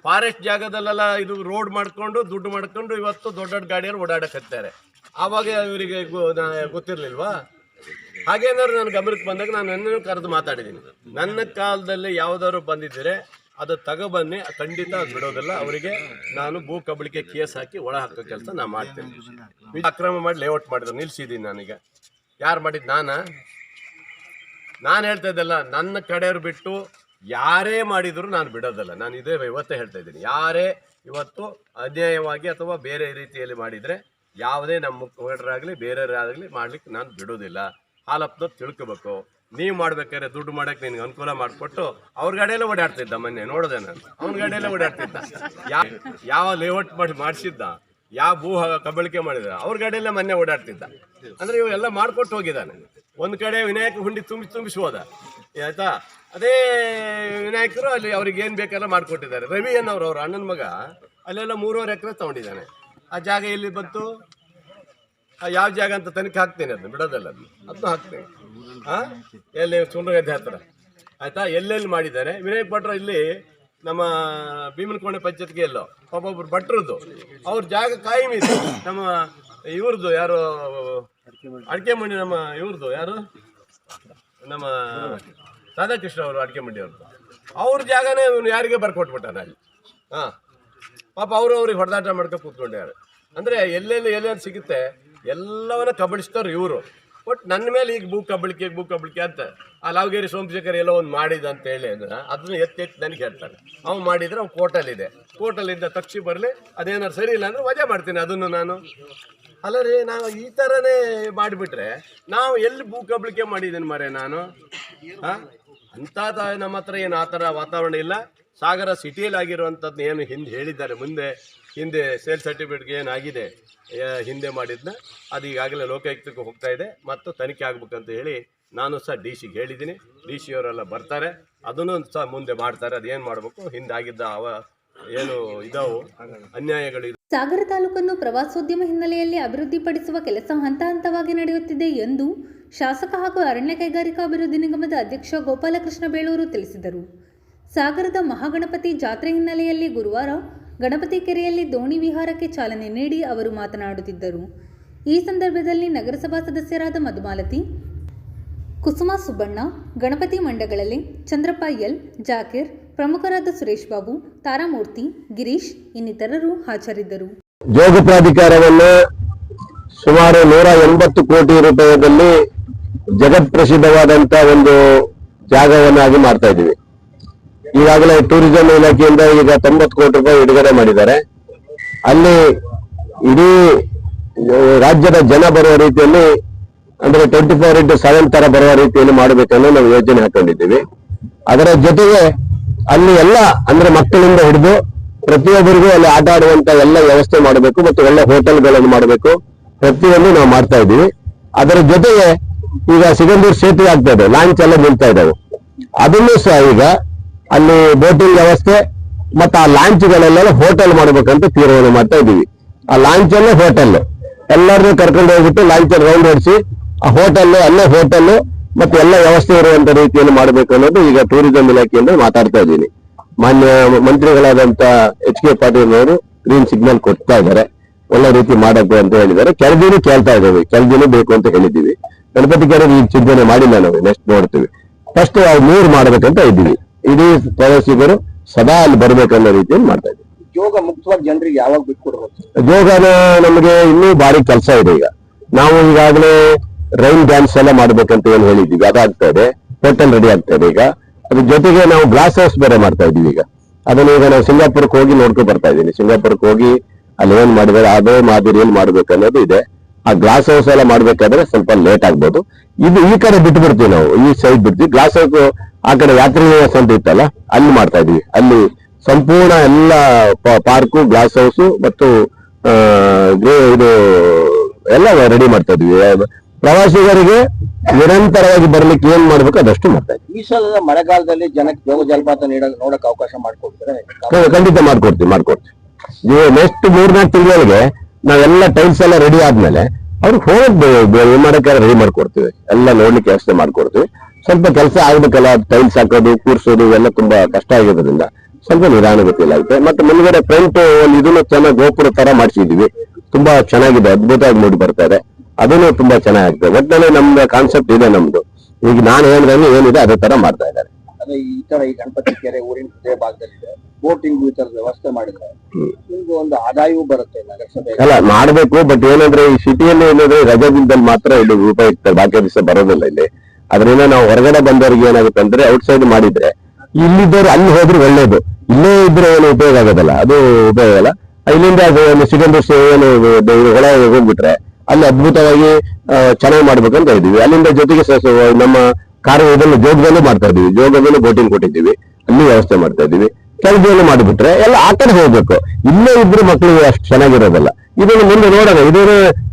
ಫಾರೆಸ್ಟ್ ಜಾಗದಲ್ಲೆಲ್ಲ ಇದು ರೋಡ್ ಮಾಡ್ಕೊಂಡು ದುಡ್ಡು ಮಾಡ್ಕೊಂಡು ಇವತ್ತು ದೊಡ್ಡ ದೊಡ್ಡ ಗಾಡಿಯಲ್ಲಿ ಓಡಾಡಕತ್ತಾರೆ. ಆವಾಗ ಇವರಿಗೆ ಗೊತ್ತಿರಲಿಲ್ವಾ? ಹಾಗೇನಾದ್ರು ನನ್ನ ಗಮನಕ್ಕೆ ಬಂದಾಗ ನಾನು ನನ್ನನ್ನು ಕರೆದು ಮಾತಾಡಿದ್ದೀನಿ. ನನ್ನ ಕಾಲದಲ್ಲಿ ಯಾವುದಾದ್ರು ಬಂದಿದ್ದರೆ ಅದು ತಗೊಬನ್ನಿ, ಖಂಡಿತ ಅದು ಬಿಡೋದಿಲ್ಲ. ಅವರಿಗೆ ನಾನು ಭೂ ಕಬಳಿಕೆ ಕೇಸ್ ಹಾಕಿ ಒಳ ಹಾಕೋ ಕೆಲಸ ನಾನು ಮಾಡ್ತೀನಿ. ಅಕ್ರಮ ಮಾಡಿ ಲೇಔಟ್ ಮಾಡಿದ್ರು, ನಿಲ್ಲಿಸಿದ್ದೀನಿ. ನಾನೀಗ ಯಾರು ಮಾಡಿದ್ದು? ನಾನು ಹೇಳ್ತಾ ಇದ್ದಲ್ಲ, ನನ್ನ ಕಡೆಯವ್ರು ಬಿಟ್ಟು ಯಾರೇ ಮಾಡಿದ್ರು ನಾನು ಬಿಡೋದಲ್ಲ. ನಾನು ಇದೇ ಇವತ್ತೇ ಹೇಳ್ತಾ ಇದ್ದೀನಿ, ಯಾರೇ ಇವತ್ತು ಅನ್ಯಾಯವಾಗಿ ಅಥವಾ ಬೇರೆ ರೀತಿಯಲ್ಲಿ ಮಾಡಿದರೆ ಯಾವುದೇ ನಮ್ಮ ಮುಖಂಡರಾಗಲಿ ಬೇರೆಯವರಾಗಲಿ ಮಾಡ್ಲಿಕ್ಕೆ ನಾನು ಬಿಡೋದಿಲ್ಲ. ಹಾಲಪ್ಪನವ್ರು ತಿಳ್ಕೊಬೇಕು. ನೀವು ಮಾಡ್ಬೇಕಾದ್ರೆ ದುಡ್ಡು ಮಾಡೋಕ್ಕೆ ನಿನ್ಗೆ ಅನುಕೂಲ ಮಾಡಿಕೊಟ್ಟು ಅವ್ರ ಗಾಡಿಯಲ್ಲೇ ಓಡಾಡ್ತಿದ್ದ. ಮೊನ್ನೆ ನೋಡಿದೆ ನಾನು, ಅವ್ನ ಗಾಡಿಯಲ್ಲೇ ಓಡಾಡ್ತಿದ್ದ. ಯಾವ ಲೇಔಟ್ ಮಾಡಿಸಿದ್ದ, ಯಾವ ಭೂ ಕಬಳಿಕೆ ಮಾಡಿದ, ಅವ್ರ ಗಾಡಿಯಲ್ಲೇ ಮೊನ್ನೆ ಓಡಾಡ್ತಿದ್ದ. ಅಂದರೆ ಇವೆಲ್ಲ ಮಾಡ್ಕೊಟ್ಟು ಹೋಗಿದ್ದಾನೆ. ಒಂದು ಕಡೆ ವಿನಾಯಕ ಹುಂಡಿ ತುಂಬಿಸಿ ಹೋದ, ಆಯ್ತಾ? ಅದೇ ವಿನಾಯಕರು ಅಲ್ಲಿ ಅವ್ರಿಗೆ ಏನು ಬೇಕೆಲ್ಲ ಮಾಡಿಕೊಟ್ಟಿದ್ದಾರೆ. ರವಿ ಅನ್ನೋರು ಅವ್ರ ಅಣ್ಣನ ಮಗ ಅಲ್ಲೆಲ್ಲ 3.5 ಎಕರೆ ತೊಗೊಂಡಿದ್ದಾನೆ. ಆ ಜಾಗ ಎಲ್ಲಿ ಬಂತು? ಯಾವ ಜಾಗ ಅಂತ ತನಿಖೆ ಹಾಕ್ತೇನೆ, ಅದನ್ನ ಬಿಡೋದಲ್ಲ, ಅದನ್ನು ಹಾಕ್ತೇನೆ. ಎಲ್ಲಿ ಸುಂಡ್ರಗದ್ದೆ ಹತ್ರ, ಆಯ್ತಾ? ಎಲ್ಲೆಲ್ಲಿ ಮಾಡಿದ್ದಾರೆ ವಿನಾಯಕ್ ಭಟ್ರು ಇಲ್ಲಿ ನಮ್ಮ ಭೀಮನಕೋಣೆ ಪಂಚಾಯತ್ಗೆ ಎಲ್ಲೋ ಒಬ್ಬೊಬ್ರು ಭಟ್ರದ್ದು ಅವ್ರ ಜಾಗ ಕಾಯಂ ಇದೆ. ನಮ್ಮ ಇವ್ರದ್ದು ಯಾರು ಅಡಿಕೆ ಮಂಡಿ, ನಮ್ಮ ಇವ್ರದ್ದು ಯಾರು, ನಮ್ಮ ರಾಧಾಕೃಷ್ಣ ಅವರು ಅಡಿಕೆ ಮಂಡಿ ಅವ್ರದ್ದು, ಅವ್ರ ಜಾಗನೇ ಇವನು ಯಾರಿಗೆ ಬರ್ಕೊಟ್ಬಿಟ್ಟಾನೆ ಅಲ್ಲಿ. ಪಾಪ ಅವರು ಅವ್ರಿಗೆ ಹೊಡೆದಾಟ ಮಾಡ್ಕೊಂಡು ಕೂತ್ಕೊಂಡ್ಯಾರೆ. ಅಂದರೆ ಎಲ್ಲೆಲ್ಲಿ ಸಿಗುತ್ತೆ ಎಲ್ಲವನ್ನ ಕಬಳಿಸ್ತಾರೆ ಇವರು. ಬಟ್ ನನ್ನ ಮೇಲೆ ಈಗ ಭೂ ಕಬಳಿಕೆ ಅಂತ ಆ ಲಾವಗೇರಿ ಸೋಮಶೇಖರ್ ಎಲ್ಲೋ ಒಂದು ಮಾಡಿದ ಅಂತ ಹೇಳಿ ಅದನ್ನ ಎತ್ತಿ ನನಗೆ ಹೇಳ್ತಾರೆ. ಅವ್ನು ಮಾಡಿದರೆ ಅವ್ನು ಕೋರ್ಟಲ್ಲಿದ್ದ ತಕ್ಷಿ ಬರಲಿ, ಅದೇನಾದ್ರು ಸರಿ ಇಲ್ಲ ಅಂದರೆ ವಜಾ ಮಾಡ್ತೀನಿ ಅದನ್ನು ನಾನು. ಅಲ್ಲ ರೀ, ನಾವು ಈ ಥರನೇ ಮಾಡಿಬಿಟ್ರೆ ನಾವು ಎಲ್ಲಿ ಭೂ ಕಬಳಿಕೆ ಮಾಡಿದ್ದೀನಿ ಮರೆ ನಾನು? ಅಂಥ ನಮ್ಮ ಹತ್ರ ಏನು ಆ ಥರ ವಾತಾವರಣ ಇಲ್ಲ. ಸಾಗರ ಸಿಟಿಯಲ್ಲಿ ಆಗಿರುವಂಥದ್ದು ಏನು ಹಿಂದೆ ಹೇಳಿದ್ದಾರೆ, ಹಿಂದೆ ಸೇಲ್ ಸರ್ಟಿಫಿಕೇಟ್ಗೆ ಏನಾಗಿದೆ ಹಿಂದೆ ಮಾಡಿದ್ನ ಅದು ಈಗಾಗಲೇ ಲೋಕಾಯುಕ್ತಕ್ಕೆ ಹೋಗ್ತಾ ಇದೆ ಮತ್ತು ತನಿಖೆ ಆಗ್ಬೇಕಂತ ಹೇಳಿ ನಾನು ಸಹ DC ಗೆ ಹೇಳಿದ್ದೀನಿ. DC ಅವರೆಲ್ಲ ಬರ್ತಾರೆ, ಅದನ್ನು ಸಹ ಮುಂದೆ ಮಾಡ್ತಾರೆ. ಅದೇನು ಮಾಡಬೇಕು, ಹಿಂದಾಗಿದ್ದ ಏನು ಇದಾವು ಅನ್ಯಾಯಗಳು. ಸಾಗರ ತಾಲೂಕನ್ನು ಪ್ರವಾಸೋದ್ಯಮ ಹಿನ್ನೆಲೆಯಲ್ಲಿ ಅಭಿವೃದ್ಧಿಪಡಿಸುವ ಕೆಲಸ ಹಂತ ಹಂತವಾಗಿ ನಡೆಯುತ್ತಿದೆ ಎಂದು ಶಾಸಕ ಹಾಗೂ ಅರಣ್ಯ ಕೈಗಾರಿಕಾ ಅಭಿವೃದ್ಧಿ ನಿಗಮದ ಅಧ್ಯಕ್ಷ ಗೋಪಾಲಕೃಷ್ಣ ಬೇಳೂರು ತಿಳಿಸಿದರು. ಸಾಗರದ ಮಹಾಗಣಪತಿ ಜಾತ್ರೆ ಹಿನ್ನೆಲೆಯಲ್ಲಿ ಗುರುವಾರ ಗಣಪತಿ ಕೆರೆಯಲ್ಲಿ ದೋಣಿ ವಿಹಾರಕ್ಕೆ ಚಾಲನೆ ನೀಡಿ ಅವರು ಮಾತನಾಡುತ್ತಿದ್ದರು. ಈ ಸಂದರ್ಭದಲ್ಲಿ ನಗರಸಭಾ ಸದಸ್ಯರಾದ ಮಧುಮಾಲತಿ, ಕುಸುಮಾ ಸುಬ್ಬಣ್ಣ, ಗಣಪತಿ ಮಂಡಗಳಲ್ಲಿ ಚಂದ್ರಪ್ಪ ಎಲ್, ಜಾಕೀರ್, ಪ್ರಮುಖರಾದ ಸುರೇಶ್ ಬಾಬು, ತಾರಾಮೂರ್ತಿ, ಗಿರೀಶ್ ಇನ್ನಿತರರು ಹಾಜರಿದ್ದರು. ಜೋಗ ಪ್ರಾಧಿಕಾರವನ್ನು ಸುಮಾರು 180 ಕೋಟಿ ರೂಪಾಯಿಯಲ್ಲಿ ಜಗತ್ ಪ್ರಸಿದ್ಧವಾದಂತ ಒಂದು ಜಾಗವನ್ನಾಗಿ ಮಾಡ್ತಾ ಇದ್ದೀವಿ. ಈಗಾಗಲೇ ಟೂರಿಸಂ ಇಲಾಖೆಯಿಂದ ಈಗ 90 ಕೋಟಿ ರೂಪಾಯಿ ಬಿಡುಗಡೆ ಮಾಡಿದ್ದಾರೆ. ಅಲ್ಲಿ ಇಡೀ ರಾಜ್ಯದ ಜನ ಬರುವ ರೀತಿಯಲ್ಲಿ, ಅಂದ್ರೆ 24/7 ತರ ಬರುವ ರೀತಿಯಲ್ಲಿ ಮಾಡಬೇಕನ್ನೋ ನಾವು ಯೋಜನೆ ಹಾಕೊಂಡಿದ್ದೀವಿ. ಅದರ ಜೊತೆಗೆ ಅಲ್ಲಿ ಎಲ್ಲ ಅಂದ್ರೆ ಮಕ್ಕಳಿಂದ ಹಿಡಿದು ಪ್ರತಿಯೊಬ್ಬರಿಗೂ ಅಲ್ಲಿ ಆಟ ಆಡುವಂತ ಎಲ್ಲ ವ್ಯವಸ್ಥೆ ಮಾಡಬೇಕು ಮತ್ತು ಒಳ್ಳೆ ಹೋಟೆಲ್ಗಳನ್ನು ಮಾಡಬೇಕು. ಪ್ರತಿಯೊಂದು ನಾವು ಮಾಡ್ತಾ ಇದ್ದೀವಿ. ಅದರ ಜೊತೆಗೆ ಈಗ ಸಿಗಂದೂರು ಸೇತುವೆ ಆಗ್ತಾ ಇದೆ, ಲಾಂಚ್ ಎಲ್ಲ ನಿಲ್ತಾ ಇದ್ದಾವೆ. ಅದನ್ನು ಸಹ ಈಗ ಅಲ್ಲಿ ಬೋಟಿಂಗ್ ವ್ಯವಸ್ಥೆ ಮತ್ತೆ ಆ ಲಾಂಚ್ಗಳೆಲ್ಲ ಹೋಟೆಲ್ ಮಾಡ್ಬೇಕಂತ ತೀರ್ಮಾನ ಮಾಡ್ತಾ ಇದೀವಿ. ಆ ಲಾಂಚ್ ಅಲ್ಲೇ ಹೋಟೆಲ್ ಎಲ್ಲರನ್ನೂ ಕರ್ಕೊಂಡು ಹೋಗ್ಬಿಟ್ಟು ಲಾಂಚ್ ರೌಂಡ್ ಹೊಡಿಸಿ ಆ ಹೋಟೆಲ್ ಅಲ್ಲೇ ಹೋಟೆಲ್ ಮತ್ತೆ ಎಲ್ಲ ವ್ಯವಸ್ಥೆ ಇರುವಂತ ರೀತಿಯಲ್ಲಿ ಮಾಡಬೇಕು ಅನ್ನೋದು ಈಗ ಟೂರಿಸಂ ಇಲಾಖೆಯಿಂದ ಮಾತಾಡ್ತಾ ಇದ್ದೀನಿ. ಮಾನ್ಯ ಮಂತ್ರಿಗಳಾದಂತ H.K. ಪಾಟೀಲ್ ಅವರು ಗ್ರೀನ್ ಸಿಗ್ನಲ್ ಕೊಡ್ತಾ ಇದ್ದಾರೆ, ಒಳ್ಳೆ ರೀತಿ ಮಾಡಬೇಕು ಅಂತ ಹೇಳಿದ್ದಾರೆ. ಕೆಳದಿನೂ ಕೇಳ್ತಾ ಇದ್ದೇವೆ, ಕೆಳದಿನೂ ಬೇಕು ಅಂತ ಹೇಳಿದ್ದೀವಿ. ಗಣಪತಿ ಕೆರೆ ಈಗ ಚಿಂತನೆ ಮಾಡಿಲ್ಲ, ನಾವು ನೆಕ್ಸ್ಟ್ ನೋಡ್ತೀವಿ. ಫಸ್ಟ್ ಅವು ನೀರು ಮಾಡ್ಬೇಕಂತ ಇದ್ದೀವಿ. ಇಡೀ ಪ್ರವಾಸಿಗರು ಸದಾ ಅಲ್ಲಿ ಬರ್ಬೇಕನ್ನೋ ರೀತಿಯಲ್ಲಿ ಮಾಡ್ತಾ ಇದ್ದೀವಿ. ಯೋಗ ಮುಕ್ತವಾಗಿ ಜನರಿಗೆ ಯಾವಾಗ ಬಿಟ್ಕೊಡ್ಬೇಕು? ಯೋಗನ ನಮಗೆ ಇನ್ನೂ ಭಾರಿ ಕೆಲಸ ಇದೆ. ಈಗ ನಾವು ಈಗಾಗಲೇ ರೈನ್ ಡ್ಯಾನ್ಸ್ ಎಲ್ಲ ಮಾಡ್ಬೇಕಂತ ಏನು ಹೇಳಿದ್ದೀವಿ, ಅದಾಗ್ತಾ ಇದೆ. ಹೋಟೆಲ್ ರೆಡಿ ಆಗ್ತಾ ಇದೆ. ಈಗ ಅದ್ರ ಜೊತೆಗೆ ನಾವು ಗ್ಲಾಸ್ ಹೌಸ್ ಬೇರೆ ಮಾಡ್ತಾ ಇದೀವಿ. ಈಗ ಅದನ್ನ ಈಗ ನಾವು ಸಿಂಗಾಪುರಕ್ಕೆ ಹೋಗಿ ನೋಡ್ಕೊಂಡು ಬರ್ತಾ ಇದ್ದೀನಿ. ಸಿಂಗಾಪುರಕ್ಕೆ ಹೋಗಿ ಅಲ್ಲಿ ಏನ್ ಮಾಡಿದಾರೆ ಅದೇ ಮಾದರಿಯಲ್ಲಿ ಮಾಡ್ಬೇಕು ಅನ್ನೋದು ಇದೆ. ಆ ಗ್ಲಾಸ್ ಹೌಸ್ ಎಲ್ಲ ಮಾಡ್ಬೇಕಾದ್ರೆ ಸ್ವಲ್ಪ ಲೇಟ್ ಆಗ್ಬೋದು. ಇದು ಈ ಕಡೆ ಬಿಟ್ಟು ಬಿಡ್ತೀವಿ, ನಾವು ಈ ಸೈಡ್ ಬಿಡ್ತೀವಿ. ಗ್ಲಾಸ್ ಹೌಸ್ ಆ ಕಡೆ ಯಾತ್ರಿ ನಿವಾಸ ಅಂತ ಇತ್ತಲ್ಲ, ಅಲ್ಲಿ ಮಾಡ್ತಾ ಇದೀವಿ. ಅಲ್ಲಿ ಸಂಪೂರ್ಣ ಎಲ್ಲ ಪಾರ್ಕು, ಗ್ಲಾಸ್ ಹೌಸ್ ಮತ್ತು ಇದು ಎಲ್ಲ ರೆಡಿ ಮಾಡ್ತಾ ಇದೀವಿ. ಪ್ರವಾಸಿಗರಿಗೆ ನಿರಂತರವಾಗಿ ಬರ್ಲಿಕ್ಕೆ ಏನ್ ಮಾಡ್ಬೇಕು ಅದಷ್ಟು ಮಾಡ್ತಾ ಇದ್ದೀವಿ. ಈ ಸಲದ ಮಳೆಗಾಲದಲ್ಲಿ ಜನಕ್ಕೆ ಯೋಗ ಜಲಪಾತ ನೋಡಕ್ ಅವಕಾಶ ಮಾಡ್ಕೊಡ್ತಾರೆ? ಖಂಡಿತ ಮಾಡ್ಕೊಡ್ತೀವಿ. ನೀವು ನೆಕ್ಸ್ಟ್ 3-4 ತಿಂಗಳಿಗೆ ನಾವೆಲ್ಲ ಟೈಲ್ಸ್ ಎಲ್ಲ ರೆಡಿ ಆದ್ಮೇಲೆ ಅವ್ರಿಗೆ ಹೋಗಿ ಮಾಡಕ್ಕೆ ರೆಡಿ ಮಾಡ್ಕೊಡ್ತೀವಿ. ಎಲ್ಲ ನೋಡ್ಲಿಕ್ಕೆ ವ್ಯವಸ್ಥೆ ಮಾಡ್ಕೊಡ್ತೀವಿ. ಸ್ವಲ್ಪ ಕೆಲಸ ಆಗ್ಬೇಕಲ್ಲ, ಟೈಲ್ಸ್ ಹಾಕೋದು ಕೂರ್ಸೋದು ಇವೆಲ್ಲ ತುಂಬಾ ಕಷ್ಟ ಆಗಿರೋದ್ರಿಂದ ಸ್ವಲ್ಪ ನಿಧಾನಗತಿಯಲ್ಲಿ ಆಗುತ್ತೆ. ಮತ್ತೆ ಮುಂದ್ಗಡೆ ಫ್ರಂಟ್ ಇದನ್ನು ಚೆನ್ನಾಗಿ ಗೋಪುರ ತರ ಮಾಡಿಸಿದೀವಿ. ತುಂಬಾ ಚೆನ್ನಾಗಿದೆ, ಅದ್ಭುತವಾಗಿ ಮೂಡಿ ಬರ್ತಾ ಇದೆ. ಅದನ್ನು ತುಂಬಾ ಚೆನ್ನಾಗಿದೆ. ಒಟ್ಟಿನಲ್ಲಿ ನಮ್ದು ಕಾನ್ಸೆಪ್ಟ್ ಇದೆ ನಮ್ದು. ಈಗ ನಾನು ಹೇಳಿದಂಗೆ ಏನಿದೆ ಅದೇ ತರ ಮಾಡ್ತಾ ಇದ್ದಾರೆ. ಅದೇ ಈ ತರ ಈ ಗಣಪತಿ ಕೆರೆ ಊರಿನ ಹೃದಯ ಭಾಗದಲ್ಲಿದೆ, ಬೋಟಿಂಗ್ ಈ ತರದ ವ್ಯವಸ್ಥೆ ಮಾಡಿದ್ರೆ ನಿಮ್ಗೆ ಒಂದು ಆದಾಯವೂ ಬರುತ್ತೆ ನಗರಸಭೆ. ಅಲ್ಲ ಮಾಡ್ಬೇಕು, ಬಟ್ ಏನಂದ್ರೆ ಈ ಸಿಟಿಯಲ್ಲಿ ಏನಾದ್ರೆ ರಜಾ ದಿನದಲ್ಲಿ ಮಾತ್ರ ಇಲ್ಲಿ ಉಪಯುಕ್ತ, ಬಾಕಿ ದಿವಸ ಬರೋದಿಲ್ಲ ಇಲ್ಲಿ. ಅದರಿಂದ ನಾವು ಹೊರಗಡೆ ಬಂದವರಿಗೆ ಏನಾಗುತ್ತೆ ಅಂದ್ರೆ ಔಟ್ಸೈಡ್ ಮಾಡಿದ್ರೆ ಇಲ್ಲಿದ್ದವ್ರು ಅಲ್ಲಿ ಹೋದ್ರೆ ಒಳ್ಳೇದು. ಇಲ್ಲೇ ಇದ್ರೆ ಏನು ಉಪಯೋಗ ಆಗೋದಲ್ಲ, ಅದು ಉಪಯೋಗ ಅಲ್ಲ. ಇಲ್ಲಿಂದ ಸಿಗಂದೂರು ಏನು ಹೊಳ ಹೋಗ್ಬಿಟ್ರೆ ಅಲ್ಲಿ ಅದ್ಭುತವಾಗಿ ಚೆನ್ನಾಗಿ ಮಾಡ್ಬೇಕಂತ ಇದ್ದೀವಿ. ಅಲ್ಲಿಂದ ಜೊತೆಗೆ ನಮ್ಮ ಇದನ್ನು ಜೋಗದಲ್ಲೂ ಮಾಡ್ತಾ ಇದೀವಿ. ಜೋಗದಲ್ಲೂ ಬೋಟಿಂಗ್ ಕೊಟ್ಟಿದ್ದೀವಿ, ಅಲ್ಲಿ ವ್ಯವಸ್ಥೆ ಮಾಡ್ತಾ ಇದೀವಿ. ಕೆಲಸವನ್ನು ಮಾಡಿಬಿಟ್ರೆ ಎಲ್ಲ ಆ ಕಡೆ ಹೋಗ್ಬೇಕು. ಇಲ್ಲೇ ಇದ್ರೆ ಮಕ್ಕಳಿಗೆ ಅಷ್ಟು ಚೆನ್ನಾಗಿರೋದಲ್ಲ. ಇದನ್ನು ಮುಂದೆ ನೋಡೋಣ.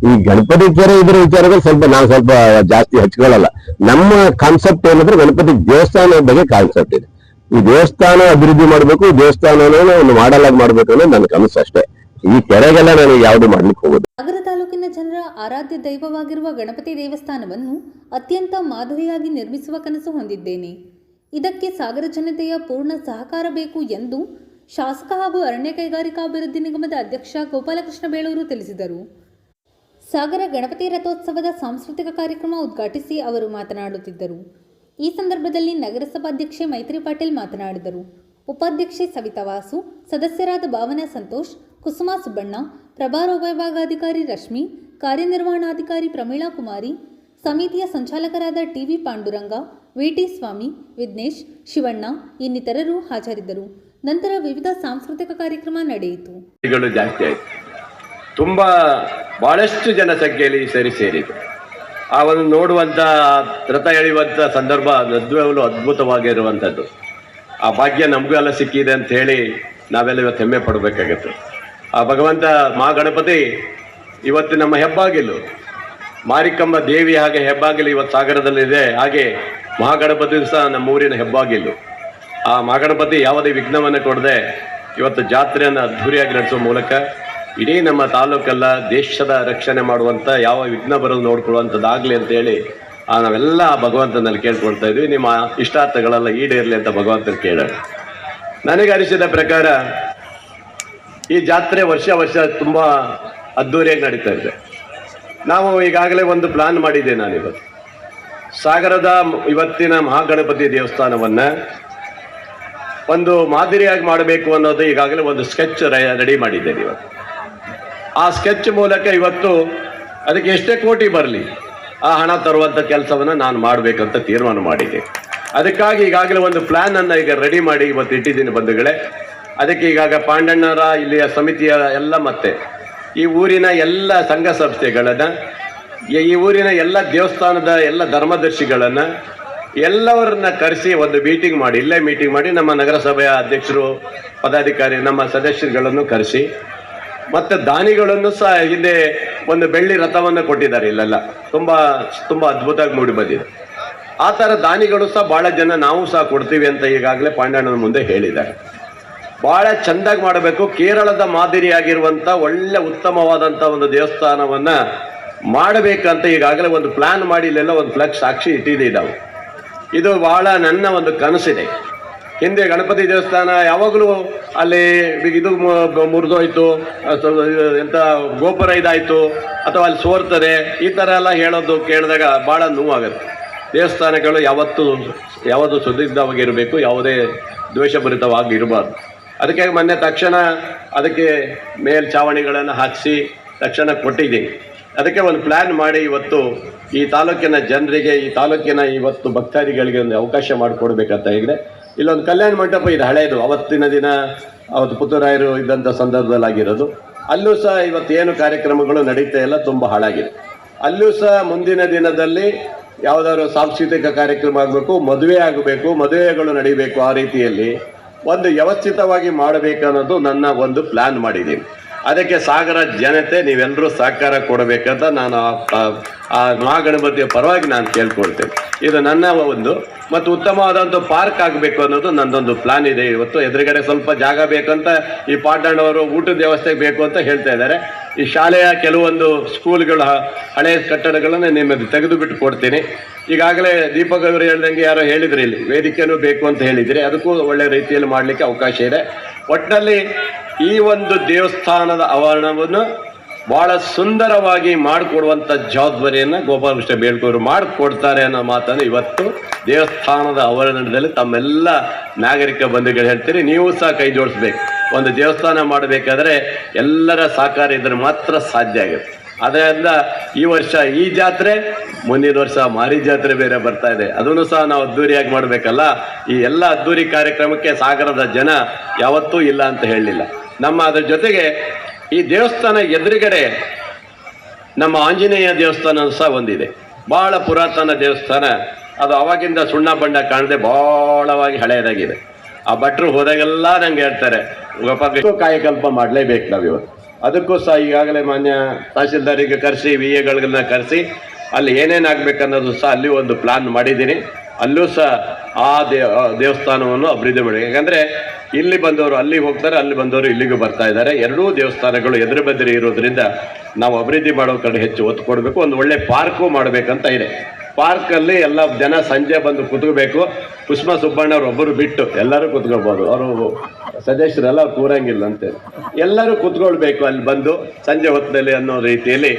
ಈ ಗಣಪತಿ ಕೆರೆ ಇದ್ರ ವಿಚಾರದಲ್ಲಿ ಸ್ವಲ್ಪ ಜಾಸ್ತಿ ಹಚ್ಕೊಳ್ಳಲ್ಲ. ನಮ್ಮ ಕಾನ್ಸೆಪ್ಟ್ ಏನಂದ್ರೆ ಗಣಪತಿ ದೇವಸ್ಥಾನ ಬಗ್ಗೆ ಕಾನ್ಸೆಪ್ಟ್ ಇದೆ. ಈ ದೇವಸ್ಥಾನ ಅಭಿವೃದ್ಧಿ ಮಾಡ್ಬೇಕು, ದೇವಸ್ಥಾನವನ್ನು ಒಂದು ಮಾಡಲ್ ಆಗಿ ಮಾಡ್ಬೇಕು ಅನ್ನೋದು ನನ್ನ ಕನಸು ಅಷ್ಟೇ. ಈ ಕೆರೆಗೆಲ್ಲ ನನಗೆ ಯಾವ್ದು ಮಾಡ್ಲಿಕ್ಕೆ ಹೋಗೋದು. ಸಾಗರ ತಾಲೂಕಿನ ಜನರ ಆರಾಧ್ಯ ದೈವವಾಗಿರುವ ಗಣಪತಿ ದೇವಸ್ಥಾನವನ್ನು ಅತ್ಯಂತ ಮಾದರಿಯಾಗಿ ನಿರ್ಮಿಸುವ ಕನಸು ಹೊಂದಿದ್ದೇನೆ. ಇದಕ್ಕೆ ಸಾಗರ ಜನತೆಯ ಪೂರ್ಣ ಸಹಕಾರ ಬೇಕು ಎಂದು ಶಾಸಕ ಹಾಗೂ ಅರಣ್ಯ ಕೈಗಾರಿಕಾಭಿವೃದ್ಧಿ ನಿಗಮದ ಅಧ್ಯಕ್ಷ ಗೋಪಾಲಕೃಷ್ಣ ಬೇಳೂರು ತಿಳಿಸಿದರು. ಸಾಗರ ಗಣಪತಿ ರಥೋತ್ಸವದ ಸಾಂಸ್ಕೃತಿಕ ಕಾರ್ಯಕ್ರಮ ಉದ್ಘಾಟಿಸಿ ಅವರು ಮಾತನಾಡುತ್ತಿದ್ದರು. ಈ ಸಂದರ್ಭದಲ್ಲಿ ನಗರಸಭಾಧ್ಯಕ್ಷೆ ಮೈತ್ರಿ ಪಾಟೀಲ್ ಮಾತನಾಡಿದರು. ಉಪಾಧ್ಯಕ್ಷೆ ಸವಿತಾ ವಾಸು, ಸದಸ್ಯರಾದ ಭಾವನಾ ಸಂತೋಷ್, ಕುಸುಮಾ ಸುಬ್ಬಣ್ಣ, ಪ್ರಭಾರ ಉಪವಿಭಾಗಾಧಿಕಾರಿ ರಶ್ಮಿ, ಕಾರ್ಯನಿರ್ವಹಣಾಧಿಕಾರಿ ಪ್ರಮೀಳಾ ಕುಮಾರಿ, ಸಮಿತಿಯ ಸಂಚಾಲಕರಾದ ಟಿವಿ ಪಾಂಡುರಂಗ, ವಿಟಿ ಸ್ವಾಮಿ, ವಿಘ್ನೇಶ್, ಶಿವಣ್ಣ ಇನ್ನಿತರರು ಹಾಜರಿದ್ದರು. ನಂತರ ವಿವಿಧ ಸಾಂಸ್ಕೃತಿಕ ಕಾರ್ಯಕ್ರಮ ನಡೆಯಿತು. ಜಾಸ್ತಿ ಆಯ್ತು, ತುಂಬಾ ಬಹಳಷ್ಟು ಜನಸಂಖ್ಯೆಯಲ್ಲಿ ಸೇರಿದೆ. ಆ ಒಂದು ನೋಡುವಂತ ರಥ ಎಳೆಯುವಂತ ಸಂದರ್ಭ ನಿಜವಾಗ್ಲೂ ಅದ್ಭುತವಾಗಿರುವಂಥದ್ದು. ಆ ಭಾಗ್ಯ ನಮಗೂ ಎಲ್ಲ ಸಿಕ್ಕಿದೆ ಅಂತ ಹೇಳಿ ನಾವೆಲ್ಲ ಇವತ್ತು ಹೆಮ್ಮೆ ಪಡಬೇಕಾಗತ್ತೆ. ಆ ಭಗವಂತ ಮಹಾಗಣಪತಿ ಇವತ್ತು ನಮ್ಮ ಹೆಬ್ಬಾಗಿಲು, ಮಾರಿಕಮ್ಮ ದೇವಿ ಹಾಗೆ ಹೆಬ್ಬಾಗಿಲು ಇವತ್ತು ಸಾಗರದಲ್ಲಿದೆ. ಹಾಗೆ ಮಹಾಗಣಪತಿ ಸಹ ನಮ್ಮ ಊರಿನ ಹೆಬ್ಬಾಗಿಲು. ಆ ಮಹಾಗಣಪತಿ ಯಾವುದೇ ವಿಘ್ನವನ್ನು ಕೊಡದೆ ಇವತ್ತು ಜಾತ್ರೆಯನ್ನು ಅದ್ಧೂರಿಯಾಗಿ ನಡೆಸುವ ಮೂಲಕ ಇಡೀ ನಮ್ಮ ತಾಲೂಕೆಲ್ಲ ದೇಶದ ರಕ್ಷಣೆ ಮಾಡುವಂಥ ಯಾವ ವಿಘ್ನ ಬರೋದು ನೋಡ್ಕೊಳ್ಳುವಂಥದ್ದಾಗಲಿ ಅಂತೇಳಿ ನಾವೆಲ್ಲ ಭಗವಂತನಲ್ಲಿ ಕೇಳ್ಕೊಳ್ತಾ ಇದ್ವಿ. ನಿಮ್ಮ ಇಷ್ಟಾರ್ಥಗಳೆಲ್ಲ ಈಡೇರಲಿ ಅಂತ ಭಗವಂತನ ಕೇಳೋಣ. ನನಗೆ ಅನಿಸಿದ ಪ್ರಕಾರ ಈ ಜಾತ್ರೆ ವರ್ಷ ತುಂಬ ಅದ್ಧೂರಿಯಾಗಿ ನಡೀತಾ ಇದೆ. ನಾವು ಈಗಾಗಲೇ ಒಂದು ಪ್ಲಾನ್ ಮಾಡಿದ್ದೆ. ನಾನಿವತ್ತು ಸಾಗರದ ಇವತ್ತಿನ ಮಹಾಗಣಪತಿ ದೇವಸ್ಥಾನವನ್ನು ಒಂದು ಮಾದರಿಯಾಗಿ ಮಾಡಬೇಕು ಅನ್ನೋದು ಈಗಾಗಲೇ ಒಂದು ಸ್ಕೆಚ್ ರೆಡಿ ಮಾಡಿದ್ದೇನೆ. ಇವತ್ತು ಆ ಸ್ಕೆಚ್ ಮೂಲಕ ಇವತ್ತು ಅದಕ್ಕೆ ಎಷ್ಟೇ ಕೋಟಿ ಬರಲಿ ಆ ಹಣ ತರುವಂಥ ಕೆಲಸವನ್ನು ನಾನು ಮಾಡಬೇಕಂತ ತೀರ್ಮಾನ ಮಾಡಿದ್ದೆ. ಅದಕ್ಕಾಗಿ ಈಗಾಗಲೇ ಒಂದು ಪ್ಲಾನ್ ಅನ್ನು ಈಗ ರೆಡಿ ಮಾಡಿ ಇವತ್ತು ಇಟ್ಟಿದ್ದೀನಿ ಬಂಧುಗಳೇ. ಅದಕ್ಕೆ ಈಗಾಗ ಪಾಂಡಣ್ಣರ ಇಲ್ಲಿಯ ಸಮಿತಿಯ ಎಲ್ಲ ಮತ್ತೆ ಈ ಊರಿನ ಎಲ್ಲ ಸಂಘ ಸಂಸ್ಥೆಗಳನ್ನು, ಈ ಊರಿನ ಎಲ್ಲ ದೇವಸ್ಥಾನದ ಎಲ್ಲ ಧರ್ಮದರ್ಶಿಗಳನ್ನು ಎಲ್ಲವರನ್ನ ಕರೆಸಿ ಒಂದು ಮೀಟಿಂಗ್ ಮಾಡಿ, ಇಲ್ಲೇ ಮೀಟಿಂಗ್ ಮಾಡಿ ನಮ್ಮ ನಗರಸಭೆಯ ಅಧ್ಯಕ್ಷರು, ಪದಾಧಿಕಾರಿ, ನಮ್ಮ ಸದಸ್ಯರುಗಳನ್ನು ಕರೆಸಿ ಮತ್ತೆ ದಾನಿಗಳನ್ನು ಸಹ ಹಿಂದೆ ಒಂದು ಬೆಳ್ಳಿ ರಥವನ್ನು ಕೊಟ್ಟಿದ್ದಾರೆ. ಇಲ್ಲೆಲ್ಲ ತುಂಬ ಅದ್ಭುತವಾಗಿ ಮೂಡಿ ಬಂದಿದೆ. ಆ ಥರ ದಾನಿಗಳು ಸಹ ಭಾಳ ಜನ ನಾವು ಸಹ ಕೊಡ್ತೀವಿ ಅಂತ ಈಗಾಗಲೇ ಪಾಂಡಣ್ಣನ ಮುಂದೆ ಹೇಳಿದ್ದಾರೆ. ಭಾಳ ಚೆಂದಾಗಿ ಮಾಡಬೇಕು. ಕೇರಳದ ಮಾದರಿಯಾಗಿರುವಂಥ ಒಳ್ಳೆ ಉತ್ತಮವಾದಂಥ ಒಂದು ದೇವಸ್ಥಾನವನ್ನು ಮಾಡಬೇಕಂತ ಈಗಾಗಲೇ ಒಂದು ಪ್ಲಾನ್ ಮಾಡಿ ಇಲ್ಲೆಲ್ಲ ಒಂದು ಫ್ಲೆಕ್ಸ್ ಸಾಕ್ಷಿ ಇಟ್ಟಿದ್ದೀವಿ ನಾವು. ಇದು ಭಾಳ ನನ್ನ ಒಂದು ಕನಸಿದೆ. ಹಿಂದೆ ಗಣಪತಿ ದೇವಸ್ಥಾನ ಯಾವಾಗಲೂ ಅಲ್ಲಿ ಇದು ಮುರಿದೋಯ್ತು, ಎಂಥ ಗೋಪುರ ಇದಾಯಿತು ಅಥವಾ ಅಲ್ಲಿ ಸೋರ್ತದೆ, ಈ ಥರ ಎಲ್ಲ ಹೇಳೋದು ಕೇಳಿದಾಗ ಭಾಳ ನೋವಾಗುತ್ತೆ. ದೇವಸ್ಥಾನಗಳು ಯಾವುದು ಸುದೀರ್ಘವಾಗಿರಬೇಕು, ಯಾವುದೇ ದ್ವೇಷಭರಿತವಾಗಿ ಇರಬಾರ್ದು. ಅದಕ್ಕೆ ಮೊನ್ನೆ ತಕ್ಷಣ ಅದಕ್ಕೆ ಮೇಲ್ಛಾವಣಿಗಳನ್ನು ಹಾಕಿಸಿ ತಕ್ಷಣ ಕೊಟ್ಟಿದ್ದೀನಿ. ಅದಕ್ಕೆ ಒಂದು ಪ್ಲ್ಯಾನ್ ಮಾಡಿ ಇವತ್ತು ಈ ತಾಲೂಕಿನ ಜನರಿಗೆ, ಈ ತಾಲೂಕಿನ ಇವತ್ತು ಭಕ್ತಾದಿಗಳಿಗೆ ಒಂದು ಅವಕಾಶ ಮಾಡಿಕೊಡ್ಬೇಕಂತ ಇದೆ. ಇಲ್ಲೊಂದು ಕಲ್ಯಾಣ ಮಂಟಪ ಇದು ಹಳೆಯದು, ಅವತ್ತಿನ ದಿನ ಅವತ್ತು ಪುತ್ತೂರಾಯರು ಇದ್ದಂಥ ಸಂದರ್ಭದಲ್ಲಿ ಆಗಿರೋದು. ಅಲ್ಲೂ ಸಹ ಇವತ್ತೇನು ಕಾರ್ಯಕ್ರಮಗಳು ನಡೀತಾ ಇಲ್ಲ, ತುಂಬ ಹಾಳಾಗಿದೆ. ಅಲ್ಲೂ ಸಹ ಮುಂದಿನ ದಿನದಲ್ಲಿ ಯಾವುದಾದ್ರು ಸಾಂಸ್ಕೃತಿಕ ಕಾರ್ಯಕ್ರಮ ಆಗಬೇಕು, ಮದುವೆ ಆಗಬೇಕು, ಮದುವೆಗಳು ನಡೀಬೇಕು. ಆ ರೀತಿಯಲ್ಲಿ ಒಂದು ವ್ಯವಸ್ಥಿತವಾಗಿ ಮಾಡಬೇಕನ್ನೋದು ನನ್ನ ಒಂದು ಪ್ಲ್ಯಾನ್ ಮಾಡಿದ್ದೀನಿ. ಅದಕ್ಕೆ ಸಾಗರ ಜನತೆ ನೀವೆಲ್ಲರೂ ಸಹಕಾರ ಕೊಡಬೇಕಂತ ನಾನು ಆ ಮಹಾಗಣಪತಿಯ ಪರವಾಗಿ ನಾನು ಕೇಳ್ಕೊಳ್ತೇನೆ. ಇದು ನನ್ನ ಒಂದು ಮತ್ತು ಉತ್ತಮವಾದಂಥ ಪಾರ್ಕ್ ಆಗಬೇಕು ಅನ್ನೋದು ನನ್ನದೊಂದು ಪ್ಲಾನ್ ಇದೆ. ಇವತ್ತು ಎದುರುಗಡೆ ಸ್ವಲ್ಪ ಜಾಗ ಬೇಕಂತ ಈ ಪಾಟಣ್ಣವರು ಊಟದ ವ್ಯವಸ್ಥೆ ಬೇಕು ಅಂತ ಹೇಳ್ತಾ ಇದ್ದಾರೆ. ಈ ಶಾಲೆಯ ಕೆಲವೊಂದು ಸ್ಕೂಲ್ಗಳ ಹಳೆಯ ಕಟ್ಟಡಗಳನ್ನು ನಿಮಗೆ ತೆಗೆದು ಬಿಟ್ಟು ಕೊಡ್ತೀನಿ. ಈಗಾಗಲೇ ದೀಪಕ್ ಅವರು ಹೇಳ್ದಂಗೆ ಯಾರೋ ಹೇಳಿದ್ರಿ, ಇಲ್ಲಿ ವೇದಿಕೆನೂ ಬೇಕು ಅಂತ ಹೇಳಿದ್ರಿ, ಅದಕ್ಕೂ ಒಳ್ಳೆ ರೀತಿಯಲ್ಲಿ ಮಾಡಲಿಕ್ಕೆ ಅವಕಾಶ ಇದೆ. ಒಟ್ಟಿನಲ್ಲಿ ಈ ಒಂದು ದೇವಸ್ಥಾನದ ಆವರಣವನ್ನು ಭಾಳ ಸುಂದರವಾಗಿ ಮಾಡಿಕೊಡುವಂಥ ಜವಾಬ್ದಾರಿಯನ್ನು ಗೋಪಾಲಕೃಷ್ಣ ಬೇಳ್ಕೂರು ಮಾಡಿಕೊಡ್ತಾರೆ ಅನ್ನೋ ಮಾತನ್ನು ಇವತ್ತು ದೇವಸ್ಥಾನದ ಆವರಣದಲ್ಲಿ ತಮ್ಮೆಲ್ಲ ನಾಗರಿಕ ಬಂಧುಗಳು ಹೇಳ್ತೀರಿ. ನೀವು ಸಹ ಕೈ ಜೋಡಿಸ್ಬೇಕು. ಒಂದು ದೇವಸ್ಥಾನ ಮಾಡಬೇಕಾದ್ರೆ ಎಲ್ಲರ ಸಹಕಾರ ಇದ್ರೆ ಮಾತ್ರ ಸಾಧ್ಯ ಆಗುತ್ತೆ. ಅದರಿಂದ ಈ ವರ್ಷ ಈ ಜಾತ್ರೆ, ಮುಂದಿನ ವರ್ಷ ಮಾರಿ ಜಾತ್ರೆ ಬೇರೆ ಬರ್ತಾ ಇದೆ, ಅದನ್ನು ಸಹ ನಾವು ಅದ್ದೂರಿಯಾಗಿ ಮಾಡಬೇಕಲ್ಲ. ಈ ಎಲ್ಲ ಅದ್ದೂರಿ ಕಾರ್ಯಕ್ರಮಕ್ಕೆ ಸಾಗರದ ಜನ ಯಾವತ್ತೂ ಇಲ್ಲ ಅಂತ ಹೇಳಲಿಲ್ಲ. ಅದ್ರ ಜೊತೆಗೆ ಈ ದೇವಸ್ಥಾನ ಎದುರುಗಡೆ ನಮ್ಮ ಆಂಜನೇಯ ದೇವಸ್ಥಾನ ಸಹ ಒಂದಿದೆ. ಭಾಳ ಪುರಾತನ ದೇವಸ್ಥಾನ ಅದು. ಅವಾಗಿಂದ ಸುಣ್ಣ ಬಣ್ಣ ಕಾಣದೆ ಭಾಳವಾಗಿ ಹಳೆಯದಾಗಿದೆ. ಆ ಭಟ್ರು ಹೋದಾಗೆಲ್ಲ ನಂಗೆ ಹೇಳ್ತಾರೆ, ಕಾಯಕಲ್ಪ ಮಾಡಲೇಬೇಕು ನಾವು ಇವತ್ತು. ಅದಕ್ಕೂ ಸಹ ಈಗಾಗಲೇ ಮಾನ್ಯ ತಹಸೀಲ್ದಾರಿಗೆ ಕರೆಸಿ, ವಿ ಎಗಳನ್ನ ಕರೆಸಿ ಅಲ್ಲಿ ಏನೇನು ಆಗಬೇಕನ್ನೋದು ಸಹ ಅಲ್ಲಿ ಒಂದು ಪ್ಲಾನ್ ಮಾಡಿದ್ದೀನಿ. ಅಲ್ಲೂ ಸಹ ಆ ದೇವಸ್ಥಾನವನ್ನು ಅಭಿವೃದ್ಧಿ ಮಾಡಿ. ಯಾಕಂದರೆ ಇಲ್ಲಿ ಬಂದವರು ಅಲ್ಲಿಗೆ ಹೋಗ್ತಾರೆ, ಅಲ್ಲಿ ಬಂದವರು ಇಲ್ಲಿಗೂ ಬರ್ತಾ ಇದ್ದಾರೆ. ಎರಡೂ ದೇವಸ್ಥಾನಗಳು ಎದುರು ಬದಿರಿ ಇರೋದ್ರಿಂದ ನಾವು ಅಭಿವೃದ್ಧಿ ಮಾಡೋ ಕಡೆ ಹೆಚ್ಚು ಒತ್ತು ಕೊಡಬೇಕು. ಒಂದು ಒಳ್ಳೆ ಪಾರ್ಕು ಮಾಡಬೇಕಂತ ಇದೆ. ಪಾರ್ಕಲ್ಲಿ ಎಲ್ಲ ಜನ ಸಂಜೆ ಬಂದು ಕೂತ್ಕೋಬೇಕು. ಕುಸುಮ ಸುಬ್ಬಣ್ಣವ್ರು ಒಬ್ಬರು ಬಿಟ್ಟು ಎಲ್ಲರೂ ಕೂತ್ಕೋಬೋದು. ಅವರು ಸದಸ್ಯರೆಲ್ಲ ಕೂರಂಗಿಲ್ಲ ಅಂತೇಳಿ ಎಲ್ಲರೂ ಕೂತ್ಕೊಳ್ಬೇಕು ಅಲ್ಲಿ ಬಂದು ಸಂಜೆ ಹೊತ್ತಿನಲ್ಲಿ ಅನ್ನೋ ರೀತಿಯಲ್ಲಿ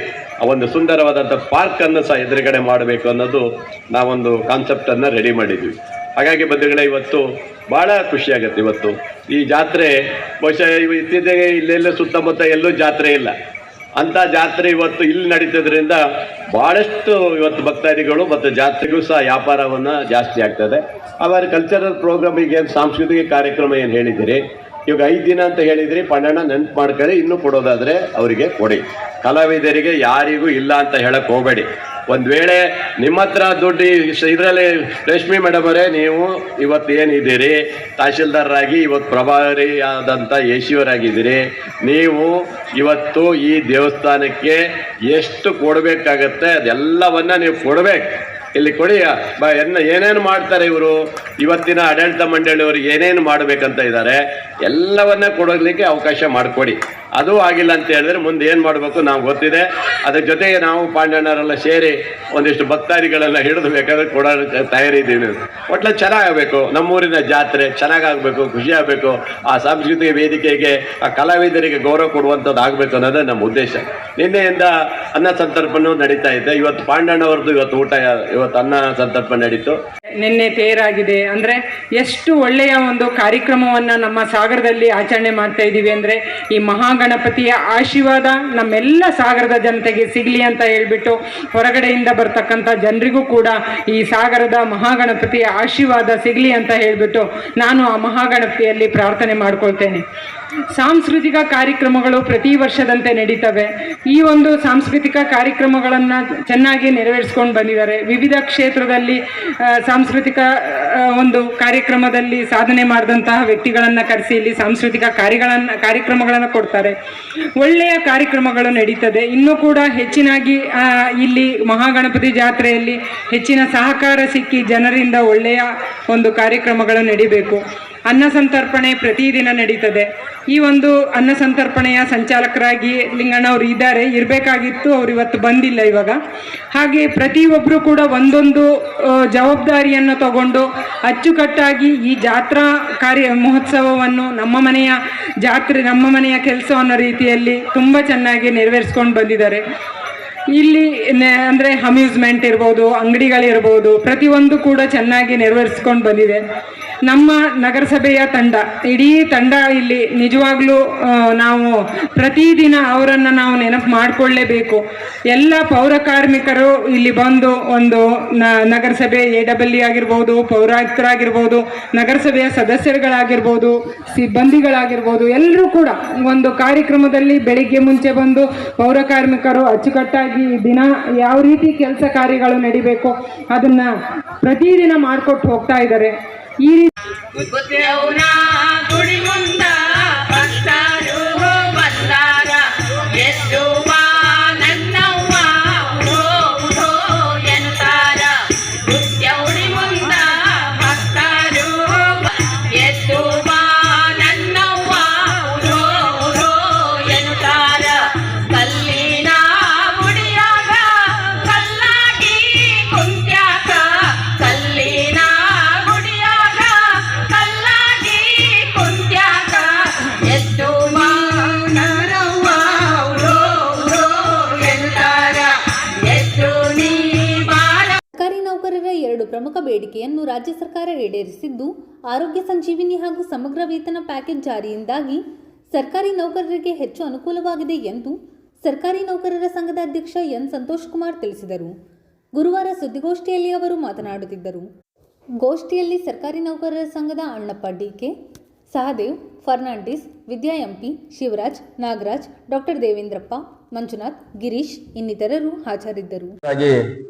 ಒಂದು ಸುಂದರವಾದಂಥ ಪಾರ್ಕನ್ನು ಸಹ ಎದುರುಗಡೆ ಮಾಡಬೇಕು ಅನ್ನೋದು ನಾವೊಂದು ಕಾನ್ಸೆಪ್ಟನ್ನು ರೆಡಿ ಮಾಡಿದ್ವಿ. ಹಾಗಾಗಿ ಬಂಧುಗಳೇ, ಇವತ್ತು ಭಾಳ ಖುಷಿಯಾಗುತ್ತೆ. ಇವತ್ತು ಈ ಜಾತ್ರೆ ಬಹುಶಃ ಇತ್ತೀಚೆಗೆ ಇಲ್ಲೆಲ್ಲ ಸುತ್ತಮುತ್ತ ಎಲ್ಲೂ ಜಾತ್ರೆ ಇಲ್ಲ, ಅಂಥ ಜಾತ್ರೆ ಇವತ್ತು ಇಲ್ಲಿ ನಡೀತದ್ರಿಂದ ಭಾಳಷ್ಟು ಇವತ್ತು ಭಕ್ತಾದಿಗಳು ಮತ್ತು ಜಾತ್ರೆಗೂ ಸಹ ವ್ಯಾಪಾರವನ್ನು ಜಾಸ್ತಿ ಆಗ್ತದೆ. ಅವರ ಕಲ್ಚರಲ್ ಪ್ರೋಗ್ರಾಮಿಗೆ ಏನು ಸಾಂಸ್ಕೃತಿಕ ಕಾರ್ಯಕ್ರಮ ಏನು ಹೇಳಿದ್ದೀರಿ, ಇವಾಗ 5 ದಿನ ಅಂತ ಹೇಳಿದ್ರಿ. ಪಂಡಣ್ಣ ನೆನ್ಪು ಮಾಡ್ಕೊಳ್ಳಿ, ಇನ್ನೂ ಕೊಡೋದಾದರೆ ಅವರಿಗೆ ಕೊಡಿ. ಕಲಾವಿದರಿಗೆ ಯಾರಿಗೂ ಇಲ್ಲ ಅಂತ ಹೇಳಕ್ಕೆ ಹೋಗಬೇಡಿ. ಒಂದು ವೇಳೆ ನಿಮ್ಮ ಹತ್ರ ದುಡ್ಡು ಇದರಲ್ಲಿ ರೇಷ್ಮೆ ಮೇಡಮ್ ಅವರೇ, ನೀವು ಇವತ್ತು ಏನಿದ್ದೀರಿ ತಹಶೀಲ್ದಾರರಾಗಿ, ಇವತ್ತು ಪ್ರಭಾರಿ ಆದಂಥ ಎಸಿಯವರಾಗಿದ್ದೀರಿ. ನೀವು ಇವತ್ತು ಈ ದೇವಸ್ಥಾನಕ್ಕೆ ಎಷ್ಟು ಕೊಡಬೇಕಾಗತ್ತೆ ಅದೆಲ್ಲವನ್ನ ನೀವು ಕೊಡಬೇಕು. ಇಲ್ಲಿ ಕೊಡಿ. ಏನೇನು ಮಾಡ್ತಾರೆ ಇವರು, ಇವತ್ತಿನ ಆಡಳಿತ ಮಂಡಳಿಯವರು ಏನೇನು ಮಾಡಬೇಕಂತ ಇದ್ದಾರೆ ಎಲ್ಲವನ್ನ ಕೊಡೋದಕ್ಕೆ ಅವಕಾಶ ಮಾಡಿಕೊಡಿ. ಅದು ಆಗಿಲ್ಲ ಅಂತ ಹೇಳಿದ್ರೆ ಮುಂದೆ ಏನು ಮಾಡಬೇಕು ನಾವು ಗೊತ್ತಿದೆ. ಅದ್ರ ಜೊತೆಗೆ ನಾವು ಪಾಂಡಣ್ಣರೆಲ್ಲ ಸೇರಿ ಒಂದಿಷ್ಟು ಭಕ್ತಾದಿಗಳೆಲ್ಲ ಹಿಡಿದು ಬೇಕಾದ್ರೆ ಕೊಡೋ ತಯಾರಿದ್ದೀವಿ. ಒಟ್ಲ ಚೆನ್ನಾಗಬೇಕು, ನಮ್ಮೂರಿನ ಜಾತ್ರೆ ಚೆನ್ನಾಗಾಗಬೇಕು, ಖುಷಿ ಆಗಬೇಕು. ಆ ಸಾಂಸ್ಕೃತಿಕ ವೇದಿಕೆಗೆ, ಆ ಕಲಾವಿದರಿಗೆ ಗೌರವ ಕೊಡುವಂಥದ್ದು ಆಗಬೇಕು ಅನ್ನೋದೇ ನಮ್ಮ ಉದ್ದೇಶ. ನಿನ್ನೆಯಿಂದ ಅನ್ನ ಸಂತರ್ಪಣೆ ನಡೀತಾ ಇದೆ. ಇವತ್ತು ಪಾಂಡಣ್ಣವ್ರದ್ದು ಇವತ್ತು ಊಟ, ಇವತ್ತು ಅನ್ನ ಸಂತರ್ಪಣೆ ನಡೀತು. ನಿನ್ನೆ ತೇರಾಗಿದೆ. ಅಂದರೆ ಎಷ್ಟು ಒಳ್ಳೆಯ ಒಂದು ಕಾರ್ಯಕ್ರಮವನ್ನು ನಮ್ಮ ಸಾಗರದಲ್ಲಿ ಆಚರಣೆ ಮಾಡ್ತಾ ಇದ್ದೀವಿ. ಅಂದರೆ ಈ ಮಹಾಗಣಪತಿಯ ಆಶೀರ್ವಾದ ನಮ್ಮೆಲ್ಲ ಸಾಗರದ ಜನತೆಗೆ ಸಿಗಲಿ ಅಂತ ಹೇಳ್ಬಿಟ್ಟು, ಹೊರಗಡೆಯಿಂದ ಬರ್ತಕ್ಕಂಥ ಜನರಿಗೂ ಕೂಡ ಈ ಸಾಗರದ ಮಹಾಗಣಪತಿಯ ಆಶೀರ್ವಾದ ಸಿಗಲಿ ಅಂತ ಹೇಳಿಬಿಟ್ಟು ನಾನು ಆ ಮಹಾಗಣಪತಿಯಲ್ಲಿ ಪ್ರಾರ್ಥನೆ ಮಾಡ್ಕೊಳ್ತೇನೆ. ಸಾಂಸ್ಕೃತಿಕ ಕಾರ್ಯಕ್ರಮಗಳು ಪ್ರತಿ ವರ್ಷದಂತೆ ನಡೀತವೆ. ಈ ಒಂದು ಸಾಂಸ್ಕೃತಿಕ ಕಾರ್ಯಕ್ರಮಗಳನ್ನು ಚೆನ್ನಾಗಿ ನೆರವೇರಿಸ್ಕೊಂಡು ಬಂದಿದ್ದಾರೆ. ವಿವಿಧ ಕ್ಷೇತ್ರದಲ್ಲಿ ಸಾಂಸ್ಕೃತಿಕ ಒಂದು ಕಾರ್ಯಕ್ರಮದಲ್ಲಿ ಸಾಧನೆ ಮಾಡಿದಂತಹ ವ್ಯಕ್ತಿಗಳನ್ನು ಕರೆಸಿ ಇಲ್ಲಿ ಸಾಂಸ್ಕೃತಿಕ ಕಾರ್ಯಕ್ರಮಗಳನ್ನು ಕೊಡ್ತಾರೆ. ಒಳ್ಳೆಯ ಕಾರ್ಯಕ್ರಮಗಳು ನಡೀತದೆ. ಇನ್ನೂ ಕೂಡ ಹೆಚ್ಚಿನಾಗಿ ಇಲ್ಲಿ ಮಹಾಗಣಪತಿ ಜಾತ್ರೆಯಲ್ಲಿ ಹೆಚ್ಚಿನ ಸಹಕಾರ ಸಿಕ್ಕಿ ಜನರಿಂದ ಒಳ್ಳೆಯ ಒಂದು ಕಾರ್ಯಕ್ರಮಗಳು ನಡಿಬೇಕು. ಅನ್ನ ಸಂತರ್ಪಣೆ ಪ್ರತಿದಿನ ನಡೀತದೆ. ಈ ಒಂದು ಅನ್ನ ಸಂತರ್ಪಣೆಯ ಸಂಚಾಲಕರಾಗಿ ಲಿಂಗಣ್ಣವರು ಇರಬೇಕಾಗಿತ್ತು, ಅವ್ರು ಇವತ್ತು ಬಂದಿಲ್ಲ ಇವಾಗ. ಹಾಗೆ ಪ್ರತಿಯೊಬ್ಬರು ಕೂಡ ಒಂದೊಂದು ಜವಾಬ್ದಾರಿಯನ್ನು ತಗೊಂಡು ಅಚ್ಚುಕಟ್ಟಾಗಿ ಈ ಜಾತ್ರಾ ಮಹೋತ್ಸವವನ್ನು ನಮ್ಮ ಮನೆಯ ಜಾತ್ರೆ, ನಮ್ಮ ಮನೆಯ ಕೆಲಸ ಅನ್ನೋ ರೀತಿಯಲ್ಲಿ ತುಂಬ ಚೆನ್ನಾಗಿ ನೆರವೇರಿಸ್ಕೊಂಡು ಬಂದಿದ್ದಾರೆ. ಇಲ್ಲಿ ಅಂದರೆ ಅಮ್ಯೂಸ್ಮೆಂಟ್ ಇರ್ಬೋದು, ಅಂಗಡಿಗಳಿರ್ಬೋದು, ಪ್ರತಿಯೊಂದು ಕೂಡ ಚೆನ್ನಾಗಿ ನೆರವೇರಿಸ್ಕೊಂಡು ಬಂದಿದೆ. ನಮ್ಮ ನಗರಸಭೆಯ ಇಡೀ ತಂಡ ಇಲ್ಲಿ ನಿಜವಾಗ್ಲೂ ನಾವು ಪ್ರತಿದಿನ ಅವರನ್ನು ನಾವು ನೆನಪು ಮಾಡಿಕೊಳ್ಳಲೇಬೇಕು. ಎಲ್ಲ ಪೌರ ಕಾರ್ಮಿಕರು ಇಲ್ಲಿ ಬಂದು ಒಂದು ನಗರಸಭೆ AEE ಆಗಿರ್ಬೋದು, ಪೌರಾಯುಕ್ತರಾಗಿರ್ಬೋದು, ನಗರಸಭೆಯ ಸದಸ್ಯರುಗಳಾಗಿರ್ಬೋದು, ಸಿಬ್ಬಂದಿಗಳಾಗಿರ್ಬೋದು, ಎಲ್ಲರೂ ಕೂಡ ಒಂದು ಕಾರ್ಯಕ್ರಮದಲ್ಲಿ ಬೆಳಿಗ್ಗೆ ಮುಂಚೆ ಬಂದು ಪೌರ ಕಾರ್ಮಿಕರು ಅಚ್ಚುಕಟ್ಟಾಗಿ ದಿನ ಯಾವ ರೀತಿ ಕೆಲಸ ಕಾರ್ಯಗಳು ನಡಿಬೇಕು ಅದನ್ನ ಪ್ರತಿದಿನ ಮಾಡಿಕೊಟ್ಟು ಹೋಗ್ತಾ ಇದ್ದಾರೆ. ಈ ಪ್ರಮುಖ ಬೇಡಿಕೆಯನ್ನು ರಾಜ್ಯ ಸರ್ಕಾರ ಈಡೇರಿಸಿದ್ದು, ಆರೋಗ್ಯ ಸಂಜೀವಿನಿ ಹಾಗೂ ಸಮಗ್ರ ವೇತನ ಪ್ಯಾಕೇಜ್ ಜಾರಿಯಿಂದಾಗಿ ಸರ್ಕಾರಿ ನೌಕರರಿಗೆ ಹೆಚ್ಚು ಅನುಕೂಲವಾಗಿದೆ ಎಂದು ಸರ್ಕಾರಿ ನೌಕರರ ಸಂಘದ ಅಧ್ಯಕ್ಷ ಎನ್ ಸಂತೋಷ್ ಕುಮಾರ್ ತಿಳಿಸಿದರು. ಗುರುವಾರ ಸುದ್ದಿಗೋಷ್ಠಿಯಲ್ಲಿ ಅವರು ಮಾತನಾಡುತ್ತಿದ್ದರು. ಗೋಷ್ಠಿಯಲ್ಲಿ ಸರ್ಕಾರಿ ನೌಕರರ ಸಂಘದ ಅಣ್ಣಪ್ಪ ಡಿಕೆ, ಸಹದೇವ್, ಫರ್ನಾಂಡಿಸ್, ವಿದ್ಯಾ ಎಂಪಿ, ಶಿವರಾಜ್, ನಾಗರಾಜ್, ಡಾಕ್ಟರ್ ದೇವೇಂದ್ರಪ್ಪ, ಮಂಜುನಾಥ್, ಗಿರೀಶ್ ಇನ್ನಿತರರು ಹಾಜರಿದ್ದರು.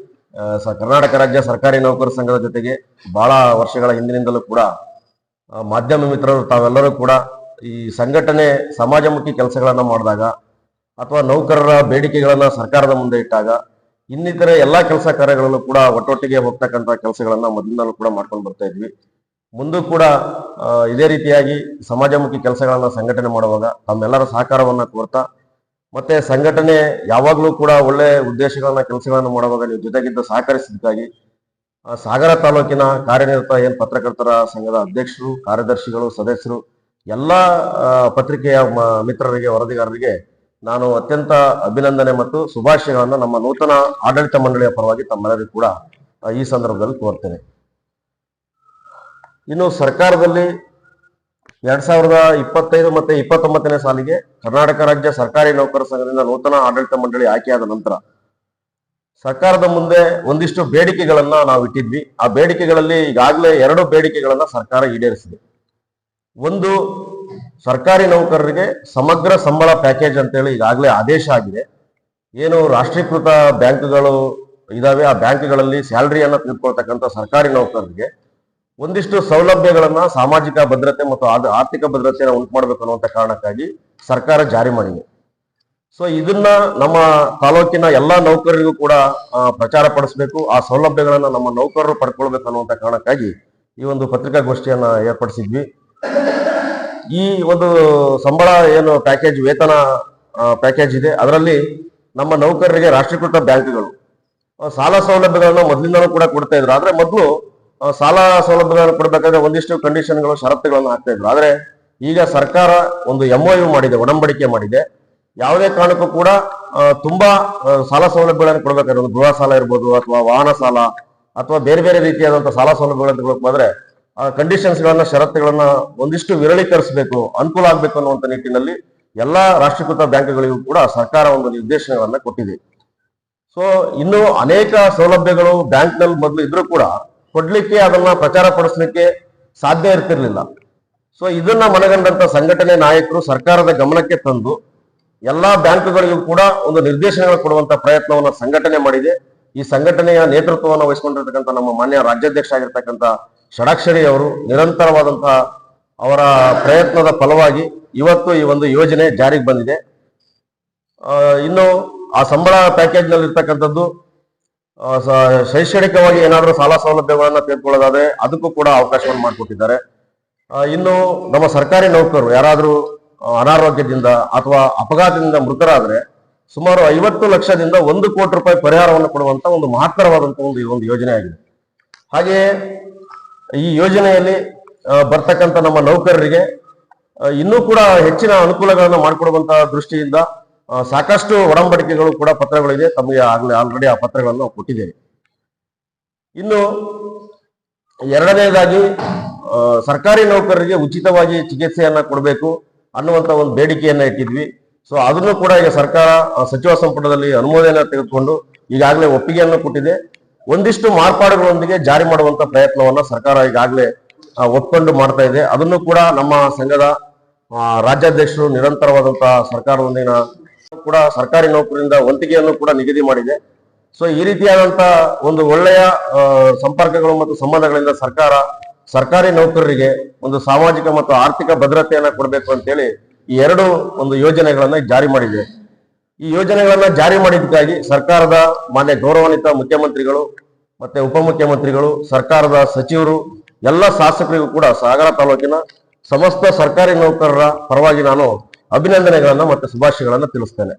ಕರ್ನಾಟಕ ರಾಜ್ಯ ಸರ್ಕಾರಿ ನೌಕರರ ಸಂಘದ ಜೊತೆಗೆ ಬಹಳ ವರ್ಷಗಳ ಹಿಂದಿನಿಂದಲೂ ಕೂಡ ಮಾಧ್ಯಮ ಮಿತ್ರರು ತಾವೆಲ್ಲರೂ ಕೂಡ ಈ ಸಂಘಟನೆ ಸಮಾಜಮುಖಿ ಕೆಲಸಗಳನ್ನ ಮಾಡಿದಾಗ ಅಥವಾ ನೌಕರರ ಬೇಡಿಕೆಗಳನ್ನ ಸರ್ಕಾರದ ಮುಂದೆ ಇಟ್ಟಾಗ ಇನ್ನಿತರ ಎಲ್ಲಾ ಕೆಲಸ ಕಾರ್ಯಗಳಲ್ಲೂ ಕೂಡ ಒಟ್ಟೊಟ್ಟಿಗೆ ಹೋಗ್ತಕ್ಕಂಥ ಕೆಲಸಗಳನ್ನ ಮೊದಲಿಂದಲೂ ಕೂಡ ಮಾಡ್ಕೊಂಡು ಬರ್ತಾ ಇದ್ವಿ. ಮುಂದೂ ಕೂಡ ಇದೇ ರೀತಿಯಾಗಿ ಸಮಾಜಮುಖಿ ಕೆಲಸಗಳನ್ನ ಸಂಘಟನೆ ಮಾಡುವಾಗ ತಮ್ಮೆಲ್ಲರ ಸಹಕಾರವನ್ನ ಕೋರ್ತಾ ಮತ್ತೆ ಸಂಘಟನೆ ಯಾವಾಗಲೂ ಕೂಡ ಒಳ್ಳೆ ಉದ್ದೇಶಗಳನ್ನ ಕೆಲಸಗಳನ್ನು ಮಾಡುವಾಗ ನೀವು ಜೊತೆಗಿದ್ದ ಸಹಕರಿಸಿದ್ದಕ್ಕಾಗಿ ಸಾಗರ ತಾಲೂಕಿನ ಕಾರ್ಯನಿರತ ಪತ್ರಕರ್ತರ ಸಂಘದ ಅಧ್ಯಕ್ಷರು, ಕಾರ್ಯದರ್ಶಿಗಳು, ಸದಸ್ಯರು, ಎಲ್ಲ ಪತ್ರಿಕೆಯ ಮಿತ್ರರಿಗೆ, ವರದಿಗಾರರಿಗೆ ನಾನು ಅತ್ಯಂತ ಅಭಿನಂದನೆ ಮತ್ತು ಶುಭಾಶಯಗಳನ್ನ ನಮ್ಮ ನೂತನ ಆಡಳಿತ ಮಂಡಳಿಯ ಪರವಾಗಿ ತಮ್ಮೆಲ್ಲರಿಗೂ ಕೂಡ ಈ ಸಂದರ್ಭದಲ್ಲಿ ಕೋರ್ತೇನೆ. ಇನ್ನು ಸರ್ಕಾರದಲ್ಲಿ 2025 ಮತ್ತೆ 29ನೇ ಸಾಲಿಗೆ ಕರ್ನಾಟಕ ರಾಜ್ಯ ಸರ್ಕಾರಿ ನೌಕರರ ಸಂಘದಿಂದ ನೂತನ ಆಡಳಿತ ಮಂಡಳಿ ಆಯ್ಕೆಯಾದ ನಂತರ ಸರ್ಕಾರದ ಮುಂದೆ ಒಂದಿಷ್ಟು ಬೇಡಿಕೆಗಳನ್ನ ನಾವು ಇಟ್ಟಿದ್ವಿ. ಆ ಬೇಡಿಕೆಗಳಲ್ಲಿ ಈಗಾಗಲೇ 2 ಬೇಡಿಕೆಗಳನ್ನ ಸರ್ಕಾರ ಈಡೇರಿಸಿದೆ. ಒಂದು, ಸರ್ಕಾರಿ ನೌಕರರಿಗೆ ಸಮಗ್ರ ಸಂಬಳ ಪ್ಯಾಕೇಜ್ ಅಂತೇಳಿ ಈಗಾಗಲೇ ಆದೇಶ ಆಗಿದೆ. ಏನು ರಾಷ್ಟ್ರೀಕೃತ ಬ್ಯಾಂಕ್ಗಳು ಇದಾವೆ, ಆ ಬ್ಯಾಂಕ್ಗಳಲ್ಲಿ ಸ್ಯಾಲರಿಯನ್ನ ತೆಗೆದುಕೊಳ್ತಕ್ಕಂಥ ಸರ್ಕಾರಿ ನೌಕರರಿಗೆ ಒಂದಿಷ್ಟು ಸೌಲಭ್ಯಗಳನ್ನ, ಸಾಮಾಜಿಕ ಭದ್ರತೆ ಮತ್ತು ಆರ್ಥಿಕ ಭದ್ರತೆಯನ್ನು ಉಂಟು ಮಾಡಬೇಕು ಅನ್ನುವಂಥ ಕಾರಣಕ್ಕಾಗಿ ಸರ್ಕಾರ ಜಾರಿ ಮಾಡಿದೆ. ಸೊ ಇದನ್ನ ನಮ್ಮ ತಾಲೂಕಿನ ಎಲ್ಲಾ ನೌಕರರಿಗೂ ಕೂಡ ಪ್ರಚಾರ ಪಡಿಸಬೇಕು, ಆ ಸೌಲಭ್ಯಗಳನ್ನ ನಮ್ಮ ನೌಕರರು ಪಡ್ಕೊಳ್ಬೇಕು ಅನ್ನುವಂಥ ಕಾರಣಕ್ಕಾಗಿ ಈ ಒಂದು ಪತ್ರಿಕಾಗೋಷ್ಠಿಯನ್ನ ಏರ್ಪಡಿಸಿದ್ವಿ. ಈ ಒಂದು ಸಂಬಳ ಏನು ಪ್ಯಾಕೇಜ್, ವೇತನ ಪ್ಯಾಕೇಜ್ ಇದೆ, ಅದರಲ್ಲಿ ನಮ್ಮ ನೌಕರರಿಗೆ ರಾಷ್ಟ್ರೀಕೃತ ಬ್ಯಾಂಕ್ಗಳು ಸಾಲ ಸೌಲಭ್ಯಗಳನ್ನ ಮೊದಲಿಂದಲೂ ಕೂಡ ಕೊಡ್ತಾ ಇದ್ರು. ಆದ್ರೆ ಮೊದಲು ಸಾಲ ಸೌಲಭ್ಯಗಳನ್ನು ಕೊಡ್ಬೇಕಾದ್ರೆ ಒಂದಿಷ್ಟು ಕಂಡೀಷನ್ಗಳು, ಷರತ್ತುಗಳನ್ನು ಹಾಕ್ತಾ ಇದ್ರು. ಆದ್ರೆ ಈಗ ಸರ್ಕಾರ ಒಂದು MOU ಮಾಡಿದೆ, ಒಡಂಬಡಿಕೆ ಮಾಡಿದೆ. ಯಾವುದೇ ಕಾರಣಕ್ಕೂ ಕೂಡ ತುಂಬಾ ಸಾಲ ಸೌಲಭ್ಯಗಳನ್ನು ಕೊಡ್ಬೇಕಾದ್ರೆ, ಒಂದು ಗೃಹ ಸಾಲ ಇರ್ಬೋದು ಅಥವಾ ವಾಹನ ಸಾಲ ಅಥವಾ ಬೇರೆ ಬೇರೆ ರೀತಿಯಾದಂತಹ ಸಾಲ ಸೌಲಭ್ಯಗಳನ್ನು ತಗೊಳ್ಬೇಕಾದ್ರೆ ಆ ಕಂಡೀಷನ್ಸ್ ಗಳನ್ನ, ಷರತ್ತುಗಳನ್ನ ಒಂದಿಷ್ಟು ವಿರಳೀಕರಿಸಬೇಕು, ಅನುಕೂಲ ಆಗ್ಬೇಕು ಅನ್ನುವಂಥ ನಿಟ್ಟಿನಲ್ಲಿ ಎಲ್ಲಾ ರಾಷ್ಟ್ರೀಕೃತ ಬ್ಯಾಂಕ್ಗಳಿಗೂ ಕೂಡ ಸರ್ಕಾರ ಒಂದು ನಿರ್ದೇಶನಗಳನ್ನ ಕೊಟ್ಟಿದೆ. ಸೊ ಇನ್ನು ಅನೇಕ ಸೌಲಭ್ಯಗಳು ಬ್ಯಾಂಕ್ನಲ್ಲಿ ಮೊದಲು ಇದ್ರೂ ಕೂಡ ಕೊಡ್ಲಿಕ್ಕೆ, ಅದನ್ನ ಪ್ರಚಾರ ಪಡಿಸ್ಲಿಕ್ಕೆ ಸಾಧ್ಯ ಇರ್ತಿರ್ಲಿಲ್ಲ. ಸೊ ಇದನ್ನ ಮನಗಂಡಂತ ಸಂಘಟನೆ ನಾಯಕರು ಸರ್ಕಾರದ ಗಮನಕ್ಕೆ ತಂದು ಎಲ್ಲಾ ಬ್ಯಾಂಕ್ಗಳಿಗೂ ಕೂಡ ಒಂದು ನಿರ್ದೇಶನಗಳು ಕೊಡುವಂತ ಪ್ರಯತ್ನವನ್ನ ಸಂಘಟನೆ ಮಾಡಿದೆ. ಈ ಸಂಘಟನೆಯ ನೇತೃತ್ವವನ್ನು ವಹಿಸಿಕೊಂಡಿರ್ತಕ್ಕಂಥ ನಮ್ಮ ಮಾನ್ಯ ರಾಜ್ಯಾಧ್ಯಕ್ಷ ಆಗಿರ್ತಕ್ಕಂಥ ಷಡಾಕ್ಷರಿ ಅವರು ನಿರಂತರವಾದಂತಹ ಅವರ ಪ್ರಯತ್ನದ ಫಲವಾಗಿ ಇವತ್ತು ಈ ಒಂದು ಯೋಜನೆ ಜಾರಿಗೆ ಬಂದಿದೆ. ಇನ್ನು ಆ ಸಂಬಳ ಪ್ಯಾಕೇಜ್ ನಲ್ಲಿ ಇರ್ತಕ್ಕಂಥದ್ದು ಶೈಕ್ಷಣಿಕವಾಗಿ ಏನಾದರೂ ಸಾಲ ಸೌಲಭ್ಯಗಳನ್ನ ತೆಗೆದುಕೊಳ್ಳೋದಾದ್ರೆ ಅದಕ್ಕೂ ಕೂಡ ಅವಕಾಶವನ್ನು ಮಾಡಿಕೊಟ್ಟಿದ್ದಾರೆ. ಇನ್ನು ನಮ್ಮ ಸರ್ಕಾರಿ ನೌಕರರು ಯಾರಾದರೂ ಅನಾರೋಗ್ಯದಿಂದ ಅಥವಾ ಅಪಘಾತದಿಂದ ಮೃತರಾದ್ರೆ ಸುಮಾರು 50 ಲಕ್ಷದಿಂದ 1 ಕೋಟಿ ರೂಪಾಯಿ ಪರಿಹಾರವನ್ನು ಕೊಡುವಂತ ಒಂದು ಮಹತ್ತರವಾದಂತಹ ಒಂದು ಯೋಜನೆ ಆಗಿದೆ. ಹಾಗೆಯೇ ಈ ಯೋಜನೆಯಲ್ಲಿ ಬರ್ತಕ್ಕಂಥ ನಮ್ಮ ನೌಕರರಿಗೆ ಇನ್ನೂ ಕೂಡ ಹೆಚ್ಚಿನ ಅನುಕೂಲಗಳನ್ನು ಮಾಡಿಕೊಡುವಂತಹ ದೃಷ್ಟಿಯಿಂದ ಸಾಕಷ್ಟು ಒಡಂಬಡಿಕೆಗಳು ಕೂಡ ಪತ್ರಗಳಿದೆ. ತಮಗೆ ಆಲ್ರೆಡಿ ಆ ಪತ್ರಗಳನ್ನು ನಾವು ಕೊಟ್ಟಿದ್ದೇವೆ. ಇನ್ನು ಎರಡನೇದಾಗಿ ಸರ್ಕಾರಿ ನೌಕರರಿಗೆ ಉಚಿತವಾಗಿ ಚಿಕಿತ್ಸೆಯನ್ನ ಕೊಡಬೇಕು ಅನ್ನುವಂತ ಒಂದು ಬೇಡಿಕೆಯನ್ನ ಇಟ್ಟಿದ್ವಿ. ಸೊ ಅದನ್ನು ಕೂಡ ಈಗ ಸರ್ಕಾರ ಸಚಿವ ಸಂಪುಟದಲ್ಲಿ ಅನುಮೋದನೆ ತೆಗೆದುಕೊಂಡು ಈಗಾಗಲೇ ಒಪ್ಪಿಗೆಯನ್ನು ಕೊಟ್ಟಿದೆ. ಒಂದಿಷ್ಟು ಮಾರ್ಪಾಡುಗಳೊಂದಿಗೆ ಜಾರಿ ಮಾಡುವಂತ ಪ್ರಯತ್ನವನ್ನ ಸರ್ಕಾರ ಈಗಾಗಲೇ ಒಪ್ಕೊಂಡು ಮಾಡ್ತಾ ಇದೆ. ಅದನ್ನು ಕೂಡ ನಮ್ಮ ಸಂಘದ ರಾಜ್ಯಾಧ್ಯಕ್ಷರು ನಿರಂತರವಾದಂತಹ ಸರ್ಕಾರದೊಂದಿನ ಕೂಡ ಸರ್ಕಾರಿ ನೌಕರರಿಂದ ವಂತಿಗೆಯನ್ನು ಕೂಡ ನಿಗದಿ ಮಾಡಿದೆ. ಸೊ ಈ ರೀತಿಯಾದಂತ ಒಂದು ಒಳ್ಳೆಯ ಸಂಪರ್ಕಗಳು ಮತ್ತು ಸಂಬಂಧಗಳಿಂದ ಸರ್ಕಾರ ಸರ್ಕಾರಿ ನೌಕರರಿಗೆ ಒಂದು ಸಾಮಾಜಿಕ ಮತ್ತು ಆರ್ಥಿಕ ಭದ್ರತೆಯನ್ನ ಕೊಡಬೇಕು ಅಂತೇಳಿ ಈ ಎರಡು ಒಂದು ಯೋಜನೆಗಳನ್ನ ಜಾರಿ ಮಾಡಿದೆ. ಈ ಯೋಜನೆಗಳನ್ನ ಜಾರಿ ಮಾಡಿದ್ದಕ್ಕಾಗಿ ಸರ್ಕಾರದ ಮಾನ್ಯ ಗೌರವಾನ್ವಿತ ಮುಖ್ಯಮಂತ್ರಿಗಳು ಮತ್ತೆ ಉಪಮುಖ್ಯಮಂತ್ರಿಗಳು, ಸರ್ಕಾರದ ಸಚಿವರು, ಎಲ್ಲ ಶಾಸಕರಿಗೂ ಕೂಡ ಸಾಗರ ತಾಲೂಕಿನ ಸಮಸ್ತ ಸರ್ಕಾರಿ ನೌಕರರ ಪರವಾಗಿ ನಾನು ಅಭಿನಂದನೆಗಳನ್ನ ಮತ್ತೆ ಶುಭಾಶಯಗಳನ್ನ ತಿಳಿಸ್ತೇನೆ.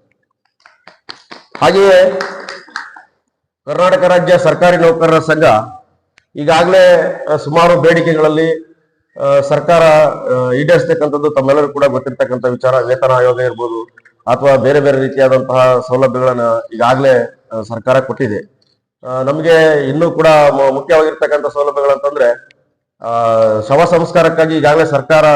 ಹಾಗೆಯೇ ಕರ್ನಾಟಕ ರಾಜ್ಯ ಸರ್ಕಾರಿ ನೌಕರರ ಸಂಘ ಈಗಾಗಲೇ ಸುಮಾರು ಬೇಡಿಕೆಗಳಲ್ಲಿ ಸರ್ಕಾರ ಈಡೇರಿಸತಕ್ಕಂಥದ್ದು ತಮ್ಮೆಲ್ಲರೂ ಕೂಡ ಗೊತ್ತಿರ್ತಕ್ಕಂಥ ವಿಚಾರ. ವೇತನ ಆಯೋಗ ಇರ್ಬೋದು ಅಥವಾ ಬೇರೆ ಬೇರೆ ರೀತಿಯಾದಂತಹ ಸೌಲಭ್ಯಗಳನ್ನ ಈಗಾಗಲೇ ಸರ್ಕಾರ ಕೊಟ್ಟಿದೆ. ನಮಗೆ ಇನ್ನೂ ಕೂಡ ಮುಖ್ಯವಾಗಿರ್ತಕ್ಕಂಥ ಸೌಲಭ್ಯಗಳಂತಂದ್ರೆ ಶವ ಸಂಸ್ಕಾರಕ್ಕಾಗಿ ಈಗಾಗಲೇ ಸರ್ಕಾರ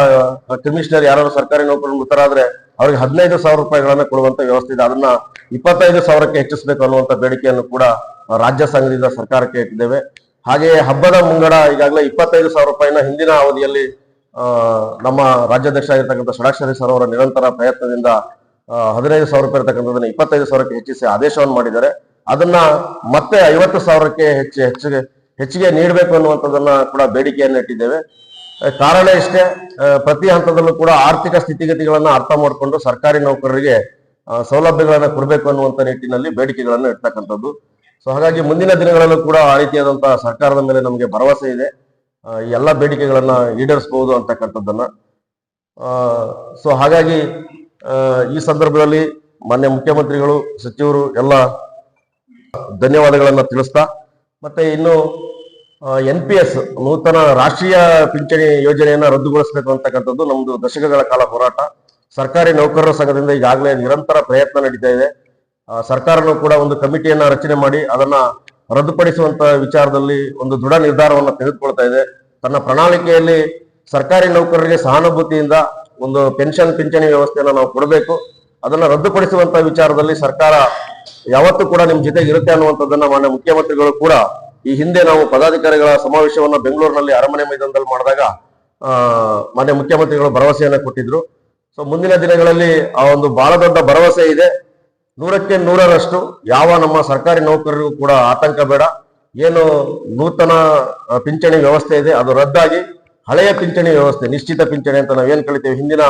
ಕಮಿಷನರ್ ಯಾರು ಸರ್ಕಾರಿ ನೌಕರರು ಮೃತರಾದ್ರೆ ಅವ್ರಿಗೆ 15,000 ರೂಪಾಯಿಗಳನ್ನ ಕೊಡುವಂತ ವ್ಯವಸ್ಥೆ ಇದೆ. ಅದನ್ನ 25,000ಕ್ಕೆ ಹೆಚ್ಚಿಸಬೇಕು ಅನ್ನುವಂತ ಬೇಡಿಕೆಯನ್ನು ಕೂಡ ರಾಜ್ಯ ಸಂಘದಿಂದ ಸರ್ಕಾರಕ್ಕೆ ಇಟ್ಟಿದ್ದೇವೆ. ಹಾಗೆಯೇ ಹಬ್ಬದ ಮುಂಗಡ ಈಗಾಗಲೇ 25,000 ರೂಪಾಯಿನ ಹಿಂದಿನ ಅವಧಿಯಲ್ಲಿ ನಮ್ಮ ರಾಜ್ಯಾಧ್ಯಕ್ಷ ಆಗಿರ್ತಕ್ಕಂಥ ಷಡಾಕ್ಷರಿ ಸರ್ ಅವರ ನಿರಂತರ ಪ್ರಯತ್ನದಿಂದ 15,000 ರೂಪಾಯಿ ಇರ್ತಕ್ಕಂಥದನ್ನ 25,000ಕ್ಕೆ ಹೆಚ್ಚಿಸಿ ಆದೇಶವನ್ನು ಮಾಡಿದ್ದಾರೆ. ಅದನ್ನ ಮತ್ತೆ 50,000ಕ್ಕೆ ಹೆಚ್ಚಿಗೆ ನೀಡಬೇಕು ಅನ್ನುವಂಥದ್ದನ್ನ ಕೂಡ ಬೇಡಿಕೆಯನ್ನು ಇಟ್ಟಿದ್ದೇವೆ. ಕಾರಣ ಇಷ್ಟೇ, ಪ್ರತಿ ಹಂತದಲ್ಲೂ ಕೂಡ ಆರ್ಥಿಕ ಸ್ಥಿತಿಗತಿಗಳನ್ನ ಅರ್ಥ ಮಾಡಿಕೊಂಡು ಸರ್ಕಾರಿ ನೌಕರರಿಗೆ ಸೌಲಭ್ಯಗಳನ್ನ ಕೊಡಬೇಕು ಅನ್ನುವಂಥ ನಿಟ್ಟಿನಲ್ಲಿ ಬೇಡಿಕೆಗಳನ್ನು ಇಡ್ತಕ್ಕಂಥದ್ದು. ಸೊ ಹಾಗಾಗಿ ಮುಂದಿನ ದಿನಗಳಲ್ಲೂ ಕೂಡ ಆ ರೀತಿಯಾದಂತಹ ಸರ್ಕಾರದ ಮೇಲೆ ನಮಗೆ ಭರವಸೆ ಇದೆ. ಈ ಎಲ್ಲ ಬೇಡಿಕೆಗಳನ್ನ ಈಡೇರಿಸಬಹುದು ಅಂತಕ್ಕಂಥದ್ದನ್ನ. ಸೊ ಹಾಗಾಗಿ ಈ ಸಂದರ್ಭದಲ್ಲಿ ಮಾನ್ಯ ಮುಖ್ಯಮಂತ್ರಿಗಳು, ಸಚಿವರು ಎಲ್ಲ ಧನ್ಯವಾದಗಳನ್ನ ತಿಳಿಸ್ತಾ, ಮತ್ತೆ ಇನ್ನು NPS ನೂತನ ರಾಷ್ಟ್ರೀಯ ಪಿಂಚಣಿ ಯೋಜನೆಯನ್ನ ರದ್ದುಗೊಳಿಸಬೇಕು ಅಂತಕ್ಕಂಥದ್ದು ನಮ್ದು ದಶಕಗಳ ಕಾಲ ಹೋರಾಟ. ಸರ್ಕಾರಿ ನೌಕರರ ಸಂಘದಿಂದ ಈಗಾಗಲೇ ನಿರಂತರ ಪ್ರಯತ್ನ ನಡೀತಾ ಇದೆ. ಸರ್ಕಾರನೂ ಕೂಡ ಒಂದು ಕಮಿಟಿಯನ್ನ ರಚನೆ ಮಾಡಿ ಅದನ್ನ ರದ್ದುಪಡಿಸುವಂತ ವಿಚಾರದಲ್ಲಿ ಒಂದು ದೃಢ ನಿರ್ಧಾರವನ್ನ ತೆಗೆದುಕೊಳ್ತಾ ಇದೆ. ತನ್ನ ಪ್ರಣಾಳಿಕೆಯಲ್ಲಿ ಸರ್ಕಾರಿ ನೌಕರರಿಗೆ ಸಹಾನುಭೂತಿಯಿಂದ ಒಂದು ಪಿಂಚಣಿ ವ್ಯವಸ್ಥೆಯನ್ನ ನಾವು ಕೊಡಬೇಕು, ಅದನ್ನ ರದ್ದುಪಡಿಸುವಂತ ವಿಚಾರದಲ್ಲಿ ಸರ್ಕಾರ ಯಾವತ್ತೂ ಕೂಡ ನಿಮ್ ಜೊತೆಗೆ ಇರುತ್ತೆ ಅನ್ನುವಂಥದ್ದನ್ನ ಮಾನ್ಯ ಮುಖ್ಯಮಂತ್ರಿಗಳು ಕೂಡ ಈ ಹಿಂದೆ ನಾವು ಪದಾಧಿಕಾರಿಗಳ ಸಮಾವೇಶವನ್ನ ಬೆಂಗಳೂರಿನಲ್ಲಿ ಅರಮನೆ ಮೈದಾನದಲ್ಲಿ ಮಾಡಿದಾಗ ಮಾನ್ಯ ಮುಖ್ಯಮಂತ್ರಿಗಳು ಭರವಸೆಯನ್ನ ಕೊಟ್ಟಿದ್ರು. ಸೊ ಮುಂದಿನ ದಿನಗಳಲ್ಲಿ ಆ ಒಂದು ಬಹಳ ದೊಡ್ಡ ಭರವಸೆ ಇದೆ. 100ಕ್ಕೆ 100ರಷ್ಟು ಯಾವ ನಮ್ಮ ಸರ್ಕಾರಿ ನೌಕರರಿಗೂ ಕೂಡ ಆತಂಕ ಬೇಡ. ಏನು ನೂತನ ಪಿಂಚಣಿ ವ್ಯವಸ್ಥೆ ಇದೆ ಅದು ರದ್ದಾಗಿ ಹಳೆಯ ಪಿಂಚಣಿ ವ್ಯವಸ್ಥೆ, ನಿಶ್ಚಿತ ಪಿಂಚಣಿ ಅಂತ ನಾವೇನ್ ಕಳಿತೇವೆ, ಹಿಂದಿನ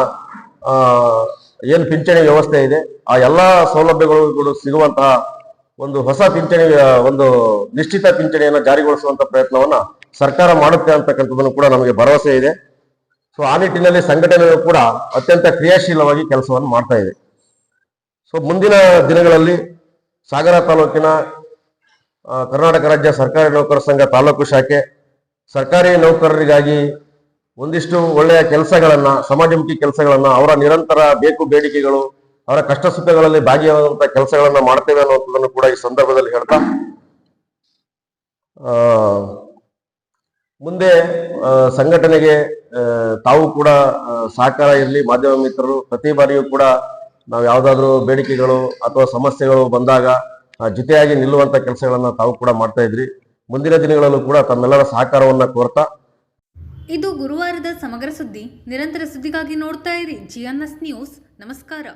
ಏನು ಪಿಂಚಣಿ ವ್ಯವಸ್ಥೆ ಇದೆ ಆ ಎಲ್ಲಾ ಸೌಲಭ್ಯಗಳು ಸಿಗುವಂತಹ ಒಂದು ಹೊಸ ಪಿಂಚಣಿ, ಒಂದು ನಿಶ್ಚಿತ ಪಿಂಚಣಿಯನ್ನ ಜಾರಿಗೊಳಿಸುವಂತ ಪ್ರಯತ್ನವನ್ನ ಸರ್ಕಾರ ಮಾಡುತ್ತೆ ಅಂತಕ್ಕಂಥದ್ದನ್ನು ಕೂಡ ನಮಗೆ ಭರವಸೆ ಇದೆ. ಸೊ ಆ ನಿಟ್ಟಿನಲ್ಲಿ ಸಂಘಟನೆಗಳು ಕೂಡ ಅತ್ಯಂತ ಕ್ರಿಯಾಶೀಲವಾಗಿ ಕೆಲಸವನ್ನು ಮಾಡ್ತಾ ಇದೆ. ಸೊ ಮುಂದಿನ ದಿನಗಳಲ್ಲಿ ಸಾಗರ ತಾಲೂಕಿನ ಕರ್ನಾಟಕ ರಾಜ್ಯ ಸರ್ಕಾರಿ ನೌಕರರ ಸಂಘ ತಾಲೂಕು ಶಾಖೆ ಸರ್ಕಾರಿ ನೌಕರರಿಗಾಗಿ ಒಂದಿಷ್ಟು ಒಳ್ಳೆಯ ಕೆಲಸಗಳನ್ನ, ಸಮಾಜಮುಖಿ ಕೆಲಸಗಳನ್ನ, ಅವರ ನಿರಂತರ ಬೇಡಿಕೆಗಳು, ಅವರ ಕಷ್ಟ ಸುಖಗಳಲ್ಲಿ ಭಾಗಿಯಾಗುವಂತ ಕೆಲಸಗಳನ್ನ ಮಾಡ್ತೇವೆ ಅನ್ನುವಂಥದ್ದನ್ನು ಕೂಡ ಈ ಸಂದರ್ಭದಲ್ಲಿ ಹೇಳ್ತಾ, ಮುಂದೆ ಸಂಘಟನೆಗೆ ತಾವು ಕೂಡ ಸಹಕಾರ ಇರಲಿ. ಮಾಧ್ಯಮ ಮಿತ್ರರು ಪ್ರತಿ ಬಾರಿಯೂ ಕೂಡ ನಾವು ಯಾವ್ದಾದ್ರು ಬೇಡಿಕೆಗಳು ಅಥವಾ ಸಮಸ್ಯೆಗಳು ಬಂದಾಗ ಜೊತೆಯಾಗಿ ನಿಲ್ಲುವಂತ ಕೆಲಸಗಳನ್ನ ತಾವು ಕೂಡ ಮಾಡ್ತಾ ಇದ್ರಿ. ಮುಂದಿನ ದಿನಗಳಲ್ಲೂ ಕೂಡ ತಮ್ಮೆಲ್ಲರ ಸಹಕಾರವನ್ನ ಕೋರ್ತಾ ಇದು ಗುರುವಾರದ ಸಮಗ್ರ ಸುದ್ದಿ. ನಿರಂತರ ಸುದ್ದಿಗಾಗಿ ನೋಡ್ತಾ ಇರಿ GNS ನ್ಯೂಸ್. ನಮಸ್ಕಾರ.